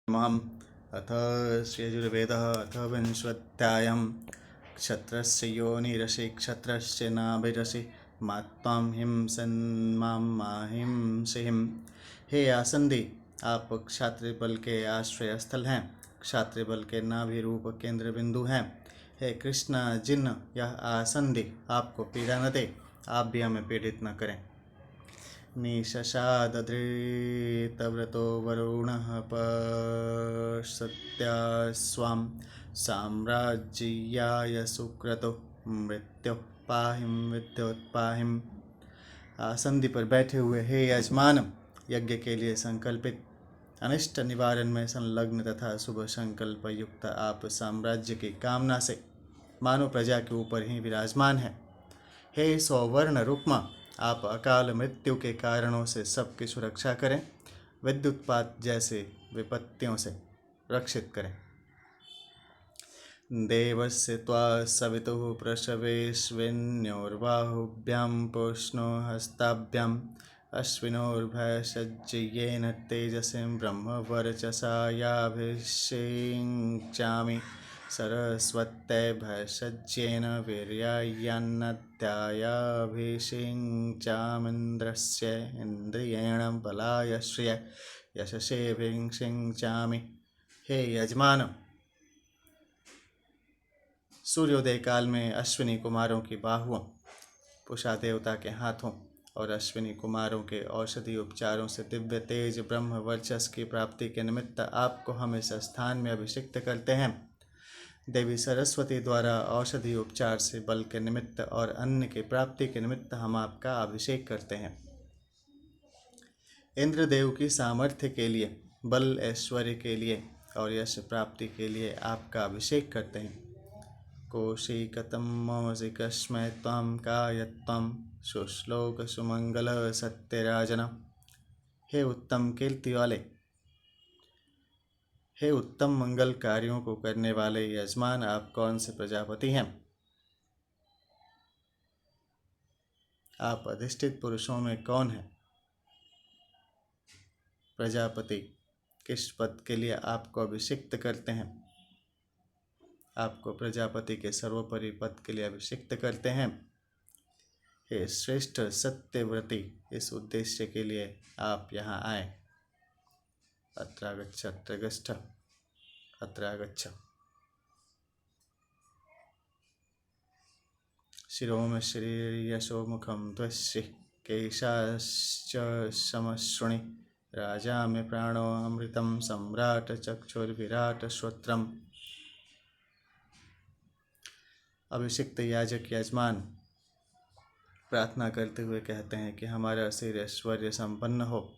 महम अथ श्रीयजुर्वेदः अथ विंशोऽध्यायः क्षत्रस्य योनिरसि क्षत्रस्य नाभिरसि मात्वां हिंसन्मां माहिंसिहिं। हे आसंदी, आप क्षात्रिय बल के आश्रय स्थल हैं, क्षात्रिय बल के नाभि रूप केंद्र बिंदु हैं। हे कृष्ण, जिन यह आसंदी आपको पीड़ा न दे, आप भी हमें पीड़ित न करें। निशशादधृतव्रतो वरुणः पश्यत्यास्वां साम्राज्याय सुक्रतो मृत्युः पाहिं विद्योत्पाहिम्। आसंदी पर बैठे हुए हे यजमान, यज्ञ के लिए संकल्पित, अनिष्ट निवारण में संलग्न तथा शुभ संकल्प युक्त आप साम्राज्य की कामना से मानव प्रजा के ऊपर ही विराजमान हैं। हे सौवर्ण रुक्मा, आप अकाल मृत्यु के कारणों से सबकी सुरक्षा करें, विद्युत्पात जैसे विपत्तियों से रक्षित करें। देवस्य त्वा सवितुः प्रसवेश्विन्योर्बाहुभ्यां पुष्णो हस्ताभ्याम् अश्विनोर्भयसज्जयेन तेजसीं ब्रह्मवर्चसा याभिषिञ्चामि सरस्वत्यै भयसज्जेन वीर्यायन्नद्यायाभिषिञ्चामीन्द्रस्य इन्द्रियेण बलाय श्रिय यशसेऽभिषिञ्चामि। हे यजमान, सूर्योदय काल में अश्विनी कुमारों की बाहुओं, पुषा देवता के हाथों और अश्विनी कुमारों के औषधि उपचारों से दिव्य तेज ब्रह्म वर्चस की प्राप्ति के निमित्त आपको हम इस स्थान में अभिषिक्त करते हैं। देवी सरस्वती द्वारा औषधि उपचार से बल के निमित्त और अन्न की प्राप्ति के निमित्त हम आपका अभिषेक करते हैं। इंद्रदेव की सामर्थ्य के लिए, बल ऐश्वर्य के लिए और यश प्राप्ति के लिए आपका अभिषेक करते हैं। कोशीकतं मौसिकस्मै त्वां कायत्वं सुश्लोक सुमंगल सत्यराजन। हे उत्तम कीर्ति वाले, हे उत्तम मंगल कार्यों को करने वाले यजमान, आप कौन से प्रजापति हैं? आप अधिष्ठित पुरुषों में कौन हैं? प्रजापति किस पद के लिए आपको अभिषिक्त करते हैं? आपको प्रजापति के सर्वोपरि पद के लिए अभिषिक्त करते हैं। हे श्रेष्ठ सत्यव्रती, इस उद्देश्य के लिए आप यहाँ आए। अत्रागच्छ अत्रगच्छ अत्रागच्छ। शिरोम श्रीर्यशो मुखम त्वश्री केशाश्च समश्रुणि राजा में प्राणो अमृतम सम्राट चक्षुर्विराट श्रोत्रम। अभिषिक्त याजक यजमान प्रार्थना करते हुए कहते हैं कि हमारा सिर ऐश्वर्य संपन्न हो,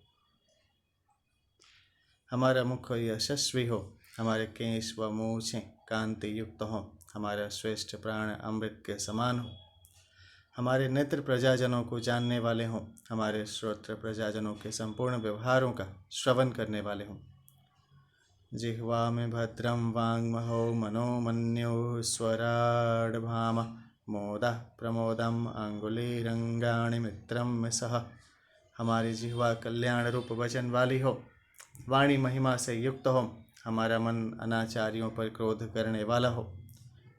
हमारा मुख यशस्वी हो, हमारे केश व मूछें कांति युक्त हों, हमारा श्रेष्ठ प्राण अमृत के समान हो, हमारे नेत्र प्रजाजनों को जानने वाले हों, हमारे श्रोत्र प्रजाजनों के संपूर्ण व्यवहारों का श्रवण करने वाले हों। जिह्वा में भद्रम वाङ्महो मनोमन्यो स्वराड्भाम मोदः प्रमोदम अंगुलीरंगाणि मित्रम में सह। हमारी जिह्वा कल्याण रूप वचन वाली हो, वाणी महिमा से युक्त हो, हमारा मन अनाचारियों पर क्रोध करने वाला हो,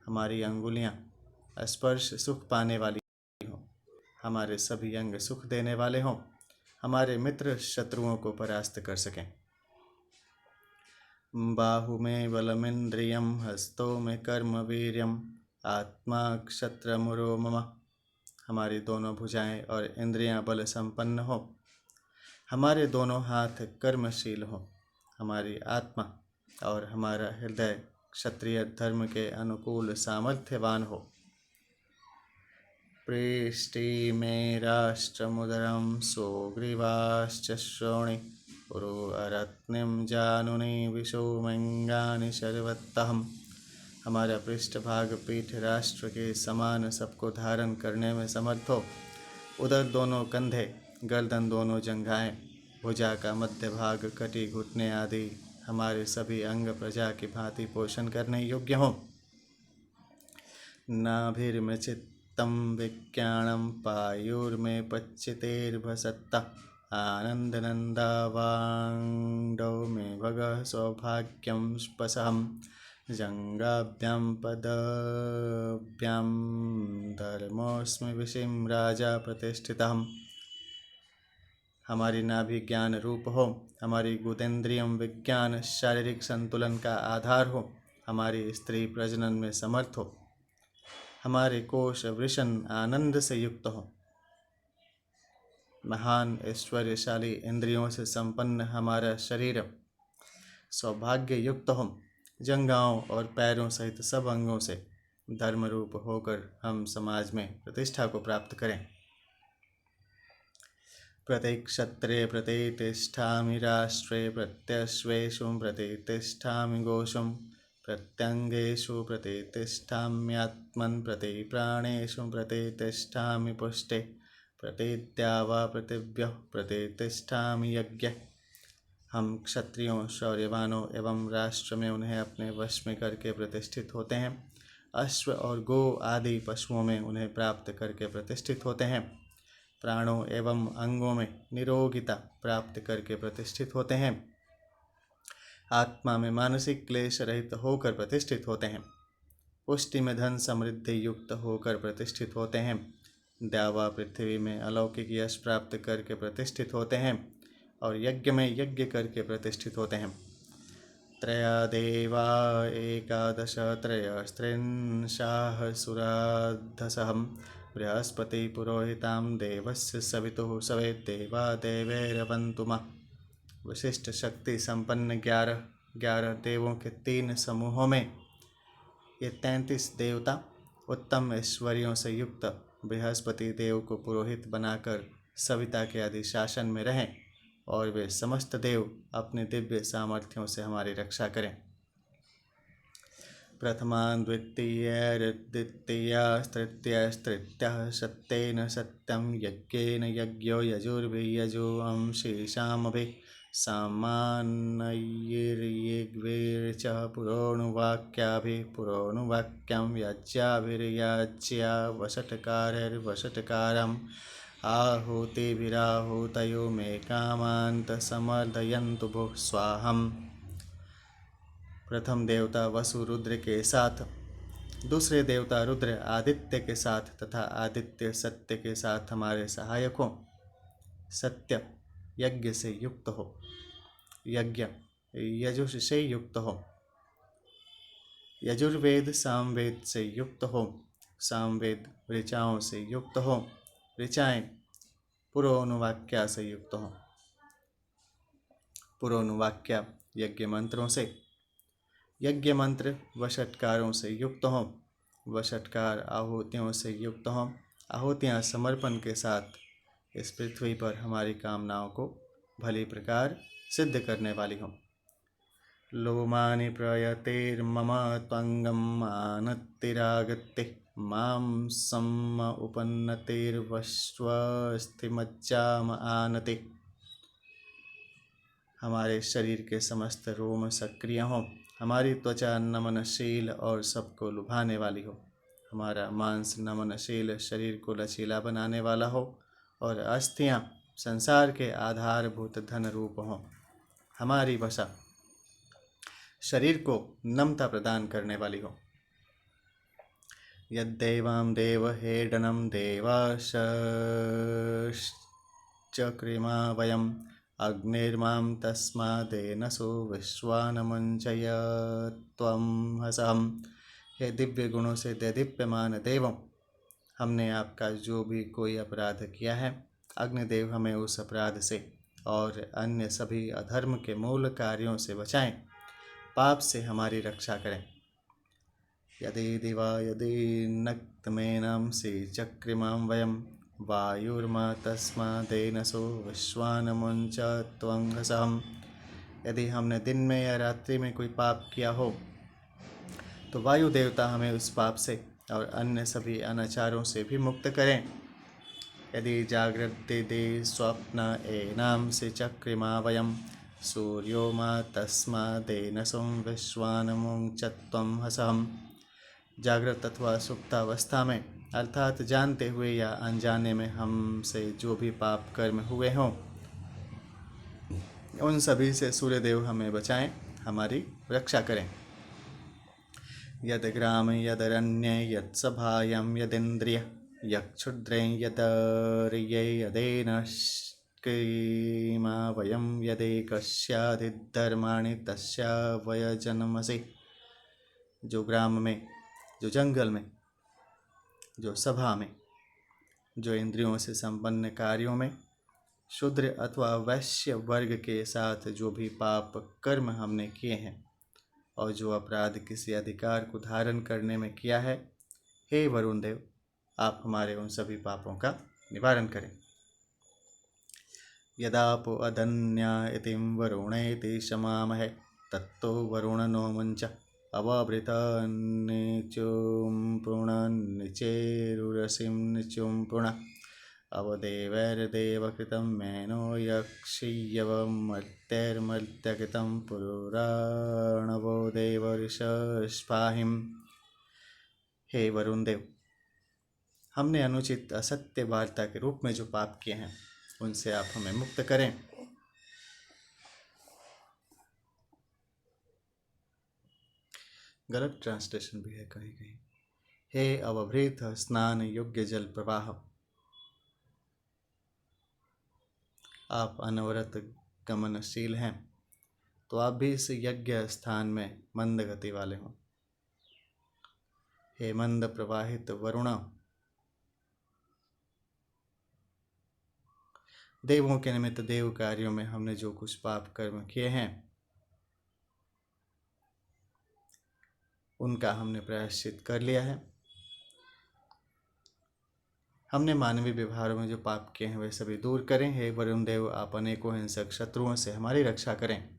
हमारी अंगुलियां स्पर्श सुख पाने वाली हो, हमारे सभी अंग सुख देने वाले हों, हमारे मित्र शत्रुओं को परास्त कर सकें। बाहु में बलमिंद्रियम हस्तो में कर्म वीर्यम आत्मा क्षत्रमुरो मम। हमारी दोनों भुजाएं और इंद्रियां बल संपन्न हो, हमारे दोनों हाथ कर्मशील हो, हमारी आत्मा और हमारा हृदय क्षत्रिय धर्म के अनुकूल सामर्थ्यवान हो। पृष्ठी में राष्ट्रमुदरम सुग्रीवाश्च श्रोणि पुरो अरत्निम जानुनि विषोमंगानि शर्वत्तहम्। हमारा पृष्ठभाग पीठ राष्ट्र के समान सबको धारण करने में समर्थ हो, उदर दोनों कंधे, गर्दन दोनों जंघाएं, भुजा का मध्य भाग, कटी, घुटने आदि हमारे सभी अंग प्रजा की भांति पोषण करने योग्य हों। नाभिर्मे चित्तं विज्ञानं पायुर्मे पच्चितेर्भसत्ता आनन्दनन्दावाङ्डौ मे भगः सौभाग्यं स्पशहं जङ्गाभ्यां पदभ्यां धर्मोऽस्मि विषिं राजा प्रतिष्ठितः। हमारी नाभि ज्ञान रूप हो, हमारी गुदेन्द्रियम विज्ञान शारीरिक संतुलन का आधार हो, हमारी स्त्री प्रजनन में समर्थ हो, हमारे कोश वृषण आनंद से युक्त हो, महान ऐश्वर्यशाली इंद्रियों से संपन्न हमारा शरीर सौभाग्य युक्त हो, जंघाओं और पैरों सहित सब अंगों से धर्म रूप होकर हम समाज में प्रतिष्ठा को प्राप्त करें। प्रतिक्षत्रे प्रतिष्ठामि राष्ट्रे प्रत्यश्वेषु प्रतिष्ठामि गोषुं प्रत्यंगेषु प्रतिष्ठाम्यात्मन् प्रतिप्राणेषु प्रतिष्ठामि पुष्टे प्रतिद्यावा पृथिव्यः प्रतिष्ठामि यज्ञ। हम क्षत्रियों, शौर्यवानों एवं राष्ट्र में उन्हें अपने वश में करके प्रतिष्ठित होते हैं। अश्व और गो आदि पशुओं में उन्हें प्राप्त करके प्रतिष्ठित होते हैं। प्राणों एवं अंगों में निरोगिता प्राप्त करके प्रतिष्ठित होते हैं। आत्मा में मानसिक क्लेश रहित होकर प्रतिष्ठित होते हैं। पुष्टि में धन समृद्धि युक्त होकर प्रतिष्ठित होते हैं। द्यावा पृथ्वी में अलौकिक यश प्राप्त करके प्रतिष्ठित होते हैं और यज्ञ में यज्ञ करके प्रतिष्ठित होते हैं। त्रया देवा एकादश त्रयस्त्रिंशाः सुराधसहं बृहस्पति पुरोहितां देवस्य सवितुः सवेत् देवा देवैरवन्तु मः। विशिष्ट शक्ति संपन्न 11 देवों के 3 समूहों में ये 33 देवता उत्तम ऐश्वर्यों से युक्त बृहस्पति देव को पुरोहित बनाकर सविता के अधिशासन में रहें और वे समस्त देव अपने दिव्य सामर्थ्यों से हमारी रक्षा करें। प्रथमा द्वितीयस्तृतीयस्तृतीयः सत्येन सत्यं यज्ञेन यज्ञो यजुर्भिर्यजो अंशीषामभिः सामान्यैर्यज्ञैर्च पुरोणुवाक्याभिः पुरोणुवाक्यं यज्ञाभिर्यज्ञा वषट्कारैर्वषट्कारम् आहुतिभिराहुतयो मे कामान्तसमर्दयन्तु भुः स्वाहम्। प्रथम देवता वसु रुद्र के साथ, दूसरे देवता रुद्र आदित्य के साथ तथा आदित्य सत्य के साथ हमारे सहायक हो। सत्य यज्ञ से युक्त हो, यज्ञ यजुष से युक्त हो, यजुर्वेद सामवेद से युक्त हो, सामवेद ऋचाओं से युक्त हो, ऋचाएं पुरोनुवाक्या से युक्त हो, पुरोनुवाक्या यज्ञ मंत्रों से, यज्ञ मंत्र वषट्कारों से युक्त हो, वषट्कार आहुतियों से युक्त हो, आहुतियाँ समर्पण के साथ इस पृथ्वी पर हमारी कामनाओं को भली प्रकार सिद्ध करने वाली हो। लोमानि प्रयतेर्मम त्वंगम आनतिरागते मां सम उपन्नतिर्वश्वस्थिमज्जाम आनते। हमारे शरीर के समस्त रोम सक्रिय हों, हमारी त्वचा नमनशील और सबको लुभाने वाली हो, हमारा मांस नमनशील शरीर को लचीला बनाने वाला हो और अस्थियां संसार के आधारभूत धन रूप हों। हमारी वसा शरीर को नमता प्रदान करने वाली हो। यद्देवां देवहेडनं देवाश्चक्रिमा वयम् अग्निर्मां तस्मादेनसो विश्वानमुञ्चय त्वं हसहम्। हे दिव्य गुणों से देदीप्यमान देवों, हमने आपका जो भी कोई अपराध किया है, अग्निदेव हमें उस अपराध से और अन्य सभी अधर्म के मूल कार्यों से बचाएं, पाप से हमारी रक्षा करें। यदि दिवा यदि नक्तमेनांसि चक्रिमां वयं वायुर्मा तस्मादेनसो विश्वानमुञ्च त्वं हसहम्। यदि हमने दिन में या रात्रि में कोई पाप किया हो तो वायु देवता हमें उस पाप से और अन्य सभी अनाचारों से भी मुक्त करें। यदि जागृति स्वप्न एनांसि चक्रिमा वयं सूर्यो मा तस्मादेनसो विश्वानमुञ्च त्वं हसहम्। जागृत अथवा सुप्तावस्था में अर्थात जानते हुए या अनजाने में हमसे जो भी पाप कर्म हुए हों उन सभी से सूर्यदेव हमें बचाएं, हमारी रक्षा करें। यद ग्राम यदरण्य यत्सभायां यदिन्द्रिय यक्षुद्रे यदर्ये यदेनष्कीमा वयं यदेकस्याधिधर्माणि तस्या वयजनमसि। जो ग्राम में, जो जंगल में, जो सभा में, जो इंद्रियों से संपन्न कार्यों में, शूद्र अथवा वैश्य वर्ग के साथ जो भी पाप कर्म हमने किए हैं और जो अपराध किसी अधिकार को धारण करने में किया है, हे वरुण देव, आप हमारे उन सभी पापों का निवारण करें। यदापो अदन्या इतिं वरुणेति शमामहे तत्तो वरुणनो मुञ्च अवभृतन्निचुं पुणन्निचेरुरसिं निचुं पुण अवदेवैर्देवकृतं मेनो यक्षीयवमर्त्यैर्मर्त्यकृतं पुराणवो देवऋषस्पाहिम्। हे वरुण देव, हमने अनुचित असत्य वार्ता के रूप में जो पाप किए हैं उनसे आप हमें मुक्त करें। गलत ट्रांसलेशन भी है कहीं कहीं। हे अवभृत स्नान योग्य जल प्रवाह, आप अनवरत गमनशील हैं, तो आप भी इस यज्ञ स्थान में मंद गति वाले हों। हे मंद प्रवाहित वरुण, देवों के निमित्त देव कार्यों में हमने जो कुछ पाप कर्म किए हैं उनका हमने प्रायश्चित कर लिया है। हमने मानवीय व्यवहारों में जो पाप किए हैं वे सभी दूर करें। हे वरुण देव, आप अनेकों हिंसक शत्रुओं से हमारी रक्षा करें।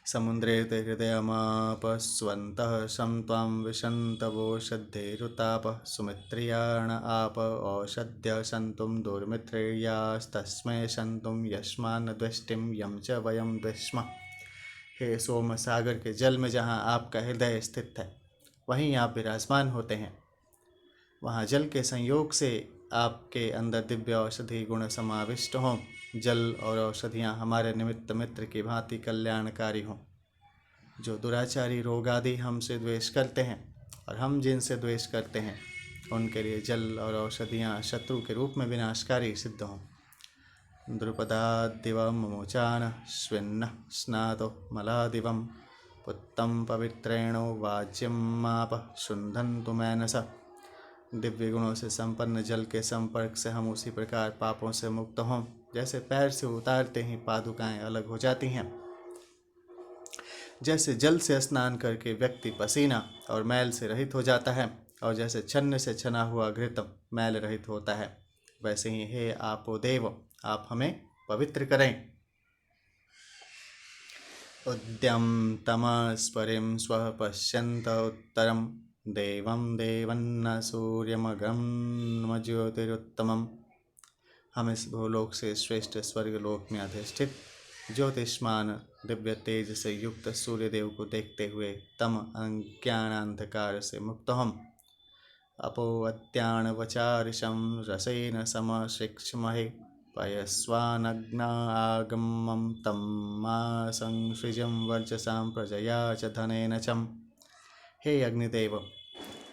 समुद्रे ते हृदयमापस्वन्तः शं त्वां विशन्तवोषद्धेरुतापः सुमित्रियाण आप औषध्य सन्तुं दुर्मित्रियास्तस्मै सन्तुं यस्मान् द्वेष्टिं यं च वयं द्वेष्मः। हे सोम सागर के जल में जहाँ आपका हृदय स्थित है वहीं आप विराजमान होते हैं। वहाँ जल के संयोग से आपके अंदर दिव्य औषधि गुण समाविष्ट हों। जल और औषधियाँ हमारे निमित्त मित्र की भांति कल्याणकारी हों। जो दुराचारी रोग आदि हमसे द्वेष करते हैं और हम जिनसे द्वेष करते हैं उनके लिए जल और औषधियाँ शत्रु के रूप में विनाशकारी सिद्ध हों। द्रुपदादिवं मोचान स्विन्न स्नातो मलादिवं पुत्तं पवित्रेणो वाज्यमाप शुन्धन्तु मैनस। दिव्य गुणों से संपन्न जल के संपर्क से हम उसी प्रकार पापों से मुक्त हों जैसे पैर से उतारते ही पादुकाएं अलग हो जाती हैं। जैसे जल से स्नान करके व्यक्ति पसीना और मैल से रहित हो जाता है और जैसे छन्न से छना हुआ घृत मैल रहित होता है, वैसे ही हे आपो देव, आप हमें पवित्र करें। उद्यम तमस्परिं स्वः पश्यन्त उत्तरम देवं देवन्न सूर्यमग्रम ज्योतिरुत्तमम्। हम इस भूलोक से श्रेष्ठ स्वर्गलोक में अधिष्ठित ज्योतिष्मान दिव्य तेज से युक्त सूर्यदेव को देखते हुए तम अज्ञानांधकार से मुक्त हम। अपोवत्यान वचारिशं रसेन समशिक्षमहे पयस्वानग्ना आगमं तं मा संसृजं वर्चसां प्रजया च धनेन चम। हे अग्निदेव,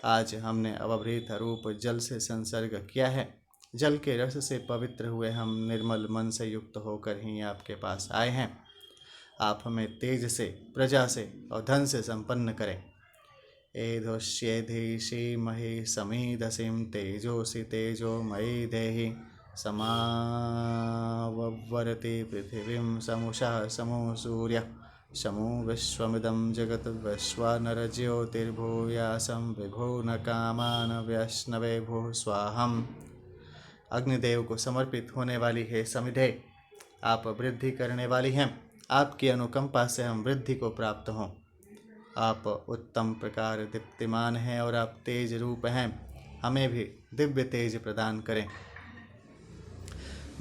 आज हमने अवभृत रूप जल से संसर्ग किया है। जल के रस से पवित्र हुए हम निर्मल मन से युक्त होकर ही आपके पास आए हैं। आप हमें तेज से, प्रजा से और धन से संपन्न करें। एधोष्येधीषि महि समीधसिं तेजोसि तेजो मयि देहि समाववर्ति पृथिवीं समुषः समो सूर्य समो विश्वमिदं जगत् वैश्वानर ज्योतिर्भूयासं विभो न कामान वैष्णवे भूः स्वाहम्। अग्निदेव को समर्पित होने वाली है समिधे, आप वृद्धि करने वाली हैं। आपकी अनुकंपा से हम वृद्धि को प्राप्त हों। आप उत्तम प्रकार दीप्तिमान हैं और आप तेज रूप हैं। हमें भी दिव्य तेज प्रदान करें।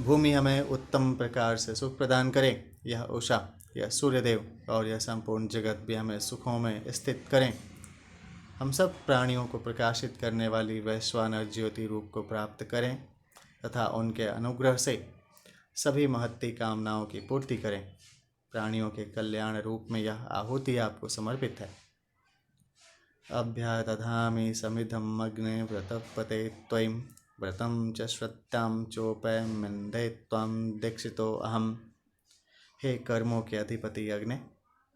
भूमि हमें उत्तम प्रकार से सुख प्रदान करे। यह उषा, यह सूर्यदेव और यह संपूर्ण जगत भी हमें सुखों में स्थित करें। हम सब प्राणियों को प्रकाशित करने वाली वैश्वानर ज्योति रूप को प्राप्त करें तथा उनके अनुग्रह से सभी महत्ती कामनाओं की पूर्ति करें। प्राणियों के कल्याण रूप में यह आहुति आपको समर्पित है। अभ्यादधामि समिधम अग्ने व्रतपते त्वयि व्रतं च श्रद्धां चोपयमिन्दे त्वं दीक्षितो अहम्। हे कर्मों के अधिपति अग्नि,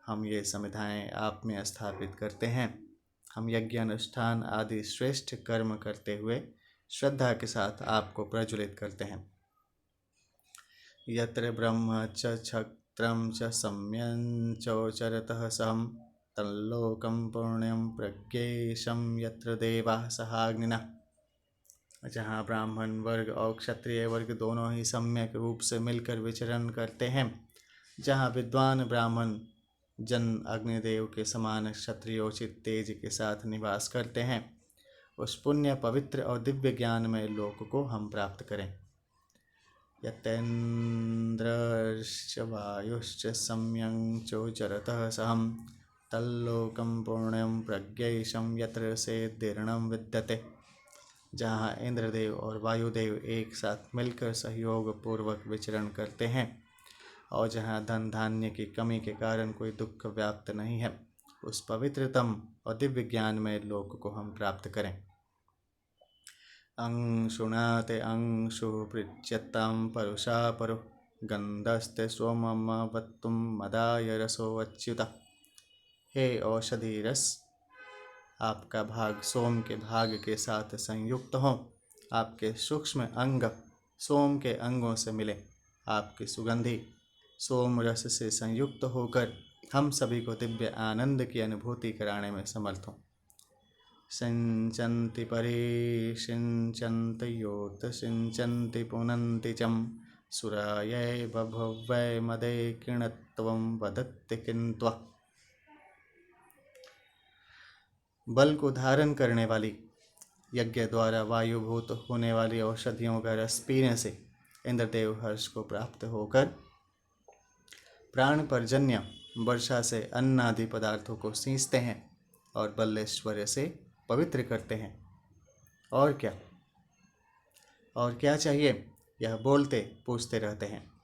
हम ये समिधाएं आप में स्थापित करते हैं। हम यज्ञ अनुष्ठान आदि श्रेष्ठ कर्म करते हुए श्रद्धा के साथ आपको प्रज्वलित करते हैं। यत्र ब्रह्म च क्षत्रं च सम्यं चोचरतः सहं तल्लोकं पुण्यं प्रज्ञेशं यत्र देवाः सहाग्निना। जहाँ ब्राह्मण वर्ग और क्षत्रिय वर्ग दोनों ही सम्यक रूप से मिलकर विचरण करते हैं, जहाँ विद्वान ब्राह्मण जन अग्निदेव के समान क्षत्रियोचित तेज के साथ निवास करते हैं, उस पुण्य पवित्र और दिव्य ज्ञान में लोक को हम प्राप्त करें। यतेन्द्रश्च वायुश्च सम्यं चोचरतः सहं तल्लोकं पुण्यं प्रज्ञेशं यत्र सेद्दीर्णं विद्यते। जहाँ इंद्रदेव और वायुदेव एक साथ मिलकर सहयोग पूर्वक विचरण करते हैं और जहाँ धन धान्य की कमी के कारण कोई दुख व्याप्त नहीं है, उस पवित्रतम और दिव्य ज्ञान में लोक को हम प्राप्त करें। अंशुणाते अंशु पृच्यतां परुषा परो गंधस्ते सोमम वत्तुम मदाय रसो अच्युता। हे औषधि रस, आपका भाग सोम के भाग के साथ संयुक्त हो। आपके सूक्ष्म अंग सोम के अंगों से मिले। आपकी सुगंधि सोम रस से संयुक्त होकर हम सभी को दिव्य आनंद की अनुभूति कराने में समर्थ हों। सिंचन्ति परिसिंचन्ति योत सिंचन्ति पुनन्ति चं सुरायै बभुवै मदे किणत्वं वदत्ति किन्त्वा। बल को धारण करने वाली यज्ञ द्वारा वायुभूत होने वाली औषधियों का रस पीने से इंद्रदेव हर्ष को प्राप्त होकर प्राण पर्जन्य वर्षा से अन्न आदि पदार्थों को सींचते हैं और बल्लेश्वर्य से पवित्र करते हैं। और क्या चाहिए, यह बोलते पूछते रहते हैं।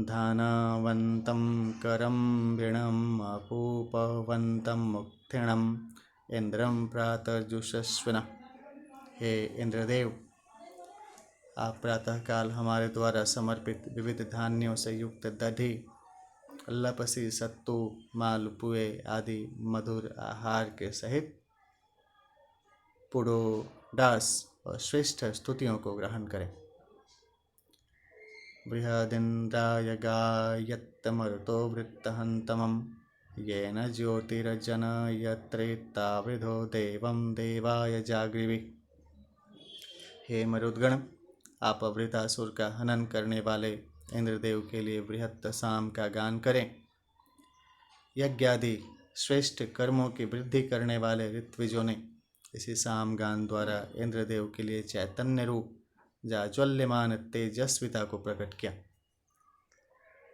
धानावन्तं करं वीणम् अपूपवन्तं मुक्थिणम् इंद्रं प्रातर्जुषस्विनः। हे इंद्रदेव, आप प्रातःकाल हमारे द्वारा समर्पित विविध धान्यों से युक्त दधि, लपसी, सत्तू, मालपुए आदि मधुर आहार के सहित पुरोडास और श्रेष्ठ स्तुतियों को ग्रहण करें। बृहदिन्द्राय गायत्तमरुतो वृत्तहन्तमं येन ज्योतिरजनयत्रेत्तावृधो देवं देवाय जागृवि। हे मरुद्गण, आप अवृतासुर का हनन करने वाले इंद्रदेव के लिए बृहत्त साम का गान करें। यज्ञादि श्रेष्ठ कर्मों की वृद्धि करने वाले ऋत्विजों ने इसी साम गान द्वारा इंद्रदेव के लिए चैतन्य रूप जाज्वल्यमान तेजस्विता को प्रकट किया।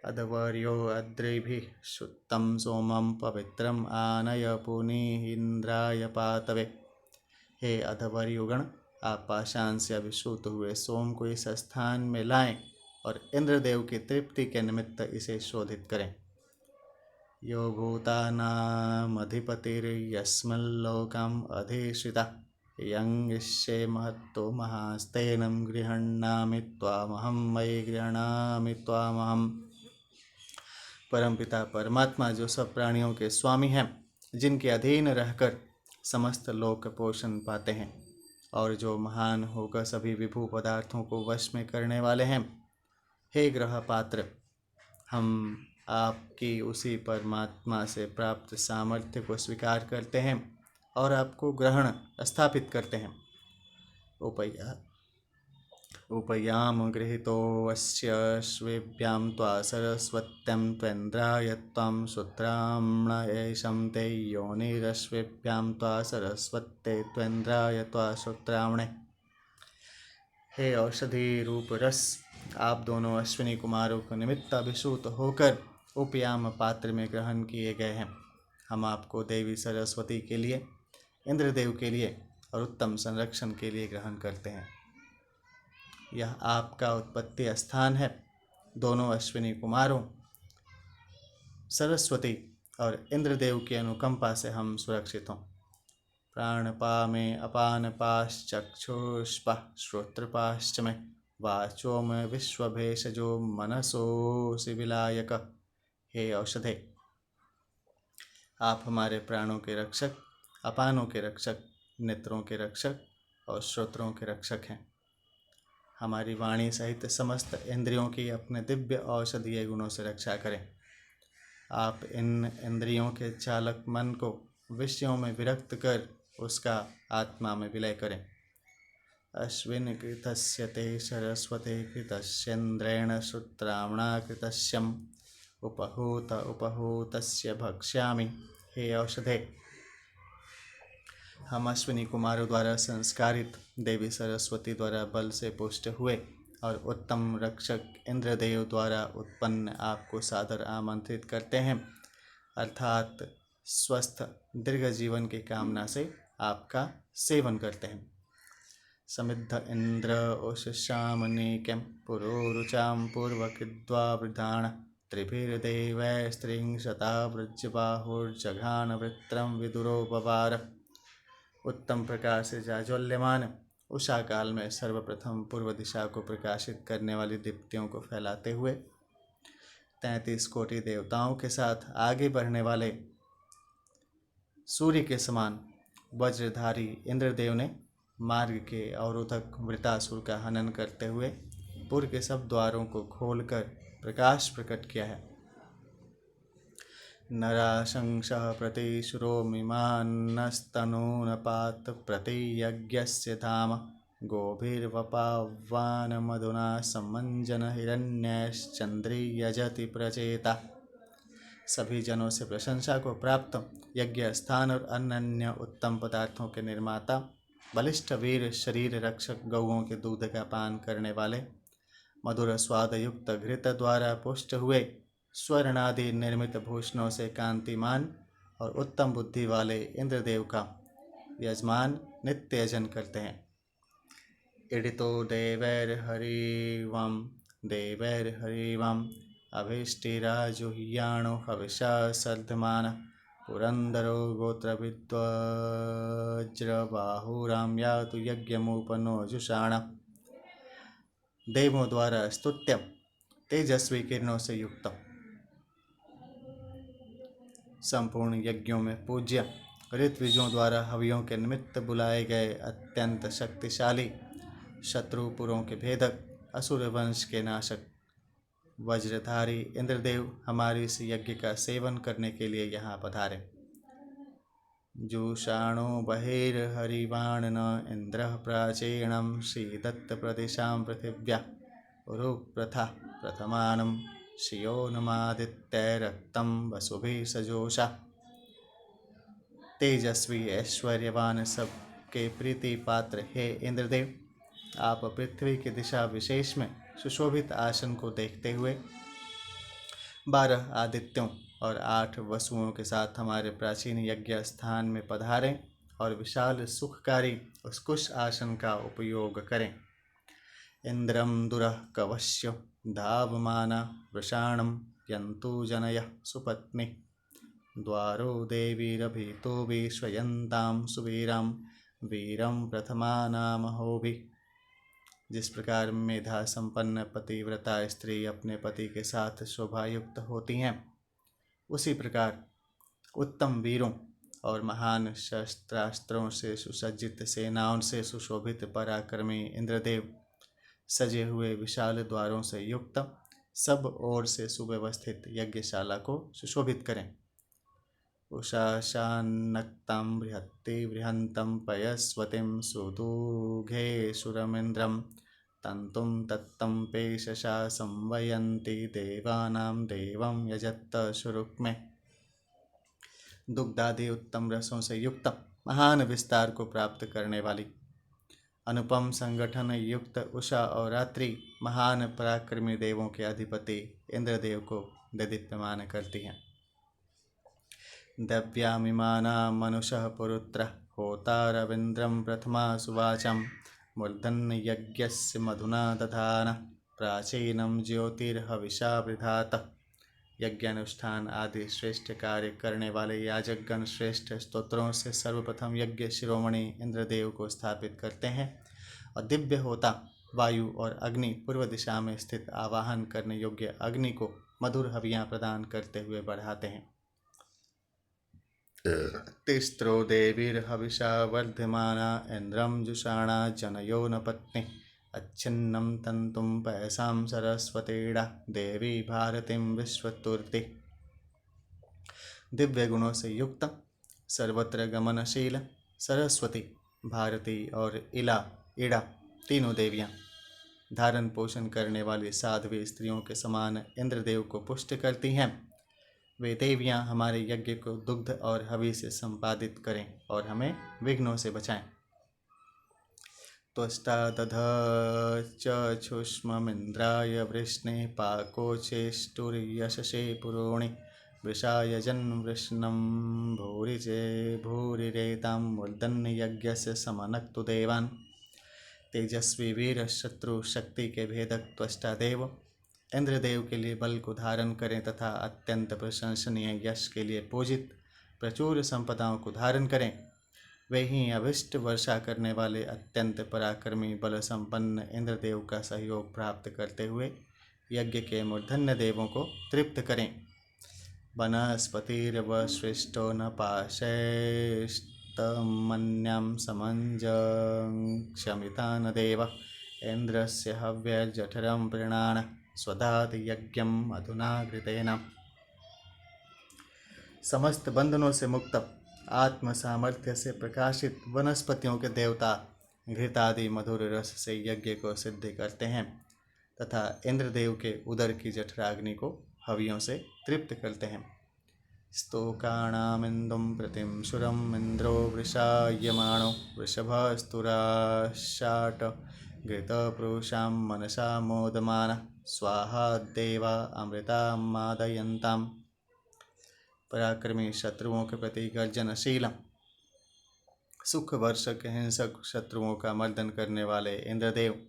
अधवर्यो अद्रिभिः शुद्धं सोमं पवित्रम आनय पुनीन्द्राय पातवे। हे अधवर्युगण, आप पाषाण से अभिषुत हुए सोम को इस स्थान में लाएं और इंद्रदेव की तृप्ति के निमित्त इसे शोधित करें। यो भूतानामधिपतिर्यस्मिल्लोकम् अधिष्ठिता यंगिष्ये महत्तो महास्तेनं गृह्णामि त्वामहं मयि गृह्णामि त्वामहम्। परमपिता परमात्मा जो सब प्राणियों के स्वामी हैं, जिनके अधीन रहकर समस्त लोक पोषण पाते हैं और जो महान होकर सभी विभू पदार्थों को वश में करने वाले हैं, हे ग्रह पात्र, हम आपकी उसी परमात्मा से प्राप्त सामर्थ्य को स्वीकार करते हैं और आपको ग्रहण स्थापित करते हैं। उपयाम गृहीतोऽस्य श्वेभ्यां त्वा सरस्वत्यं त्वेन्द्राय त्वं श्रोत्रामणयेशं ते योनिरश्वेभ्यां त्वा सरस्वत्ते त्वेन्द्राय त्वा श्रोत्रामणे। हे औषधि रूप रस, आप दोनों अश्विनी कुमारों को निमित्त अभिषुत होकर उपयाम पात्र में ग्रहण किए गए हैं। हम आपको देवी सरस्वती के लिए, इंद्रदेव के लिए और उत्तम संरक्षण के लिए ग्रहण करते हैं। यह आपका उत्पत्ति स्थान है। दोनों अश्विनी कुमारों सरस्वती और इंद्रदेव की अनुकंपा से हम सुरक्षित हों। प्राणपा में अपान पाश्चक्षुष्पा श्रोत्रपाश्च में वाचो में विश्वभेषजो मनसोऽसि विलायक। हे औषधे, आप हमारे प्राणों के रक्षक, अपानों के रक्षक, नेत्रों के रक्षक और श्रोत्रों के रक्षक हैं। हमारी वाणी सहित समस्त इंद्रियों की अपने दिव्य औषधीय गुणों से रक्षा करें। आप इन इंद्रियों के चालक मन को विषयों में विरक्त कर उसका आत्मा में विलय करें। अश्विन कृतस्य ते सरस्वते कृतस्येन्द्रेण श्रुत्रामणा कृतस्यम् उपहूतस्य भक्ष्यामि। हे औषधे, हम अश्विनी कुमारों द्वारा संस्कारित, देवी सरस्वती द्वारा बल से पुष्ट हुए और उत्तम रक्षक इंद्रदेव द्वारा उत्पन्न आपको सादर आमंत्रित करते हैं, अर्थात स्वस्थ दीर्घ जीवन की कामना से आपका सेवन करते हैं। समिद्ध इंद्र उषशामनीक्यं पुरोरुचां पूर्वकृद्वावृधान त्रिभिर्देवैस्त्रिं शतावृज्यबाहुर्जघान वृत्रं विदुरो बवार। उत्तम प्रकाश से जाज्वल्यमान उषा काल में सर्वप्रथम पूर्व दिशा को प्रकाशित करने वाली दीप्तियों को फैलाते हुए 33 कोटि देवताओं के साथ आगे बढ़ने वाले सूर्य के समान वज्रधारी इंद्रदेव ने मार्ग के अवरोधक वृतासुर का हनन करते हुए पुर के सब द्वारों को खोलकर प्रकाश प्रकट किया है। नराशंसः प्रतिशुरो मिमान्नस्तनूनपात प्रतियज्ञस्य धाम गोभिर्वपावान मधुना सम्मंजन हिरण्यश्चंद्री यजति प्रचेता। सभी जनों से प्रशंसा को प्राप्त यज्ञ स्थान और अन्य उत्तम पदार्थों के निर्माता, बलिष्ठ वीर शरीर रक्षक गौओं के दूध का पान करने वाले, मधुर स्वाद युक्त घृत द्वारा पुष्ट हुए स्वर्णादि निर्मित भूषणों से कांतिमान और उत्तम बुद्धि वाले इंद्रदेव का यजमान नित्य यजन करते हैं। इडितो देवैर्हरिवं अभिष्टिराजुह्याणो हविषा सर्धमान पुरंदरो गोत्रविद्वज्रबाहुराम यातु यज्ञमुपनो जुषाण। देवों द्वारा स्तुत्यम तेजस्वी किरणों से युक्त, संपूर्ण यज्ञों में पूज्य, ऋत्विजों द्वारा हवियों के निमित्त बुलाए गए अत्यंत शक्तिशाली, शत्रुपुरों के भेदक, असुर वंश के नाशक वज्रधारी इंद्रदेव हमारे इस यज्ञ का सेवन करने के लिए यहाँ पधारे। जुषाणो बहिर्हरिवाण न इंद्र प्राचीणम श्रीदत्त प्रदिशां पृथिव्या उरुप्रथा प्रथमानं श्रियोनमादित्यैरक्तं वसुभिः सजोषा। तेजस्वी ऐश्वर्यवान सबके प्रीति पात्र हे इंद्रदेव, आप पृथ्वी की दिशा विशेष में सुशोभित आसन को देखते हुए 12 आदित्यों और 8 वसुओं के साथ हमारे प्राचीन यज्ञ स्थान में पधारें और विशाल सुखकारी उस कुश आसन का उपयोग करें। इंद्रम दुरः कवश्यो धावमाना वृषाणं यन्तु जनयः सुपत्नी द्वारो देवीरभितो विश्वयन्तां सुवीरां वीरं प्रथमानामहोभिः। जिस प्रकार मेधा संपन्न पतिव्रता स्त्री अपने पति के साथ शोभायुक्त होती हैं, उसी प्रकार उत्तम वीरों और महान शस्त्रास्त्रों से सुसज्जित सेनाओं से सुशोभित पराक्रमी इंद्रदेव सजे हुए विशाल द्वारों से युक्त सब ओर से सुव्यवस्थित यज्ञशाला को सुशोभित करें। उषाशान्नक्तां बृहन्तं पयस्वतीं सुदुघे सुरमिन्द्रं तन्तुं तत्तं पेशसा संवयन्ति देवानां देवं यजत्त शुरुक्मे। दुग्धादि उत्तम रसों से युक्त महान विस्तार को प्राप्त करने वाली अनुपम संगठन युक्त उषा और रात्रि महान पराक्रमी देवों के अधिपति इंद्रदेव को दीप्यमान करती हैं। दव्यामिमाना मनुषः पुरुत्रः होता रविन्द्रं प्रथमा सुवाचम मूर्धन्यज्ञस्य मधुना दधान प्राचीनम ज्योतिर्हविषा वृधात। यज्ञानुष्ठान आदि श्रेष्ठ कार्य करने वाले याजकगण श्रेष्ठ स्तोत्रों से सर्वप्रथम यज्ञ शिरोमणि इंद्रदेव को स्थापित करते हैं और दिव्य होता वायु और अग्नि पूर्व दिशा में स्थित आवाहन करने योग्य अग्नि को मधुर हवियां प्रदान करते हुए बढ़ाते हैं। तिस्त्रो देवीर्हविषा वर्धमाना इंद्रम जुषाणा जनयो न पत्नी अच्छिन्नं तंतुं पैसां सरस्वतीड़ा देवी भारतीं विश्वतुर्ति। दिव्य गुणों से युक्त सर्वत्र गमनशील सरस्वती, भारती और इड़ा तीनों देवियाँ धारण पोषण करने वाली साध्वी स्त्रियों के समान इंद्रदेव को पुष्ट करती हैं। वे देवियाँ हमारे यज्ञ को दुग्ध और हवि से संपादित करें और हमें विघ्नों से बचाएं। त्वष्टा दधक्षुष्ममिन्द्राय वृष्णे पाकोचेष्टुर्यशसे पुरोणि वृषाय जन्वृष्णं भूरिजे भूरिरेतां मूर्धन्यज्ञस्य समनक्तु देवान्। तेजस्वी वीर शत्रु शक्ति के भेदक त्वष्टा देव इंद्रदेव के लिए बल को धारण करें तथा अत्यंत प्रशंसनीय यश के लिए पूजित प्रचुर संपदाओं को धारण करें। वे ही अभिष्ट वर्षा करने वाले अत्यंत पराक्रमी बल संपन्न इंद्रदेव का सहयोग प्राप्त करते हुए यज्ञ के मूर्धन्य देवों को तृप्त करें। वनस्पतिर्वश्रेष्ठो न पाशैस्तमन्यं समञ्जक्षमितान् देव इंद्रस्य हव्यजठरं प्रीणान स्वधात यज्ञम अधुना घृतेन। समस्त बंधनों से मुक्त आत्म सामर्थ्य से प्रकाशित वनस्पतियों के देवता घृतादि मधुर रस से यज्ञ को सिद्ध करते हैं तथा इंद्रदेव के उदर की जठराग्नि को हवियों से तृप्त करते हैं। स्तोकाणामिन्दुं प्रतिं सुरम् इंद्रो वृषायमाणो वृषभस्तुराशाट घृतपुरुषां मनसा मोदमान स्वाहा देवा अमृता मादयन्ताम्। पराक्रमी शत्रुओं के प्रति गर्जनशील सुख वर्षक हिंसक शत्रुओं का मर्दन करने वाले इंद्रदेव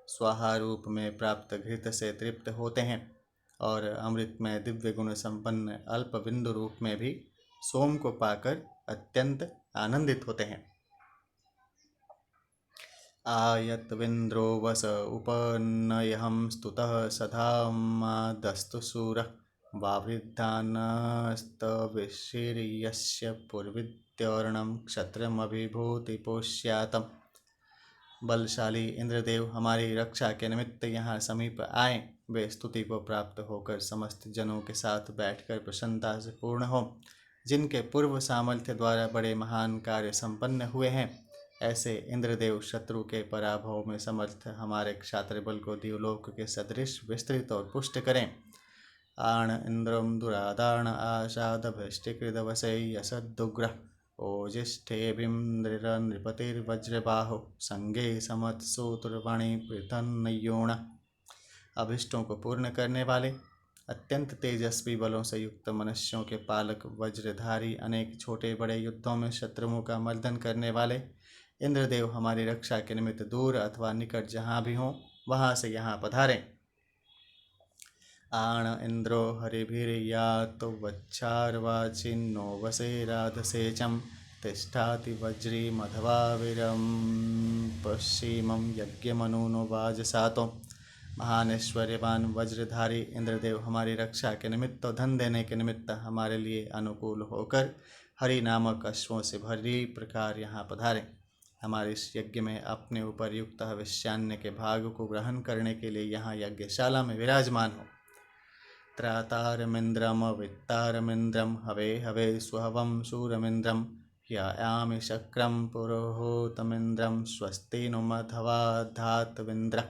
स्वाहा रूप में प्राप्त घृत से तृप्त होते हैं और अमृत में दिव्य गुण संपन्न अल्प बिंदु रूप में भी सोम को पाकर अत्यंत आनंदित होते हैं। आयत्विन्द्रो वस उपनयहं स्तुतः सधामादस्तु शूरः वावृद्धानस्तविशीर्यस्य पूर्विद्योर्णं क्षत्रमभिभूतिपोष्यातम्। बलशाली इंद्रदेव हमारी रक्षा के निमित्त यहाँ समीप आए। वे स्तुति को प्राप्त होकर समस्त जनों के साथ बैठकर प्रसन्नता से पूर्ण हो। जिनके पूर्व सामर्थ्य द्वारा बड़े महान कार्य संपन्न हुए हैं, ऐसे इंद्रदेव शत्रु के पराभव में समर्थ हमारे क्षात्र बल को दिवलोक के सदृश विस्तृत और पुष्ट करें। आण इंद्रम दुरादान आशादभिष्टिकृतवसे यसदुग्र ओजिष्ठेभिन्द्र नृपतिर्वज्रबाहो संगे समत्सूत्रवाणी पृथन्नयोण। अभिष्टों को पूर्ण करने वाले अत्यंत तेजस्वी बलों से युक्त मनुष्यों के पालक वज्रधारी अनेक छोटे बड़े युद्धों में शत्रुओं का मर्दन करने वाले इंद्रदेव हमारी रक्षा के निमित्त दूर अथवा निकट जहाँ भी हों वहाँ से यहाँ पधारें। आण इंद्रो हरिभिर्यातो वच्छार्वाचिन्नो वसे राधसेचम तिष्ठाति वज्री मधवाविरम पश्चिमं यज्ञमनुनो वाजसातो। महान ऐश्वर्यवान वज्रधारी इंद्रदेव हमारी रक्षा के निमित्त और धन देने के निमित्त हमारे लिए अनुकूल होकर हरि नामक अश्वों से भरी प्रकार यहाँ पधारें। हमारे इस यज्ञ में अपने ऊपर युक्त हविष्यान्य के भाग को ग्रहण करने के लिए यहाँ यज्ञशाला में विराजमान हो। त्रातारमिन्द्रम वित्तारमिन्द्रम हवे हवे स्वहवं शूरमिन्द्रम ह्यायामि शक्रम पुरोहोतमिन्द्रम स्वस्ति नु मधवा धातविन्द्र।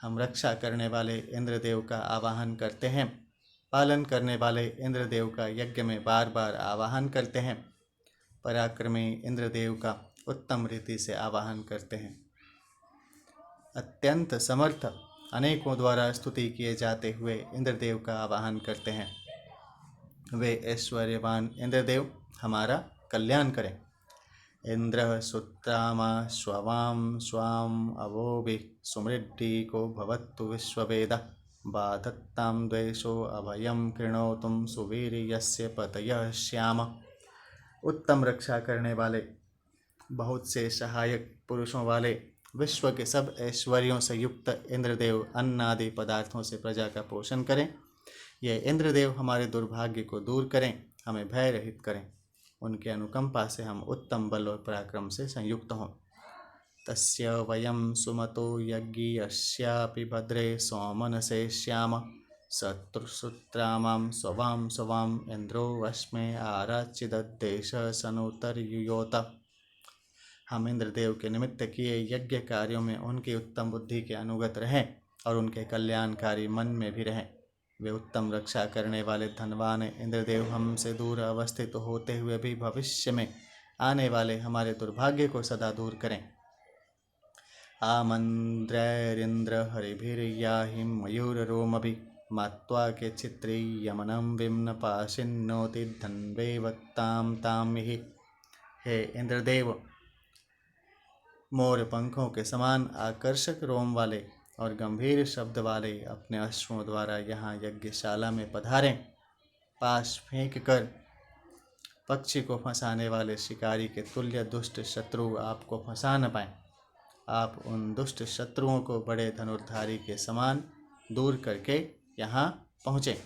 हम रक्षा करने वाले इंद्रदेव का आवाहन करते हैं, पालन करने वाले इंद्रदेव का यज्ञ में बार बार आवाहन करते हैं, पराक्रमी इंद्रदेव का उत्तम रीति से आवाहन करते हैं। अत्यंत समर्थ अनेकों द्वारा स्तुति किए जाते हुए इंद्रदेव का आवाहन करते हैं। वे ऐश्वर्यवान इंद्रदेव हमारा कल्याण करें। इंद्र सुत्रामा स्ववाम स्वाम अवोभि सुमृड्ढीको भवत्तु विश्ववेद बाधत्तां द्वेषो अभयं कृणोतुं सुवीर्यस्य पतयः श्याम। उत्तम रक्षा करने वाले, बहुत से सहायक पुरुषों वाले, विश्व के सब ऐश्वर्यों से युक्त इंद्रदेव अन्न आदि पदार्थों से प्रजा का पोषण करें। ये इंद्रदेव हमारे दुर्भाग्य को दूर करें, हमें भय रहित करें। उनके अनुकंपा से हम उत्तम बल और पराक्रम से संयुक्त हों। तस्य वयं सुमतो यज्ञस्यापि भद्रे सोमनसे श्याम शत्रुसूत्रामां स्ववां स्ववां इंद्रो वश्मे आराचिदद्देश सनुतर्युयोत। हम इंद्रदेव के निमित्त किए यज्ञ कार्यों में उनकी उत्तम बुद्धि के अनुगत रहें और उनके कल्याणकारी मन में भी रहें। वे उत्तम रक्षा करने वाले धनवान इंद्रदेव हमसे दूर अवस्थित होते हुए भी भविष्य में आने वाले हमारे दुर्भाग्य को सदा दूर करें। आमन्द्रैरिन्द्र हरिभिर्याहि मयूररोमभि मात्वा के चित्री यमनम विम्न पाशिन्नोति धन्वेवत्ताम तामिहि। हे इंद्रदेव, मोर पंखों के समान आकर्षक रोम वाले और गंभीर शब्द वाले अपने अश्वों द्वारा यहाँ यज्ञशाला में पधारें। पाश फेंक कर पक्षी को फंसाने वाले शिकारी के तुल्य दुष्ट शत्रु आपको फंसा न पाएं। आप उन दुष्ट शत्रुओं को बड़े धनुर्धारी के समान दूर करके यहाँ पहुँचे।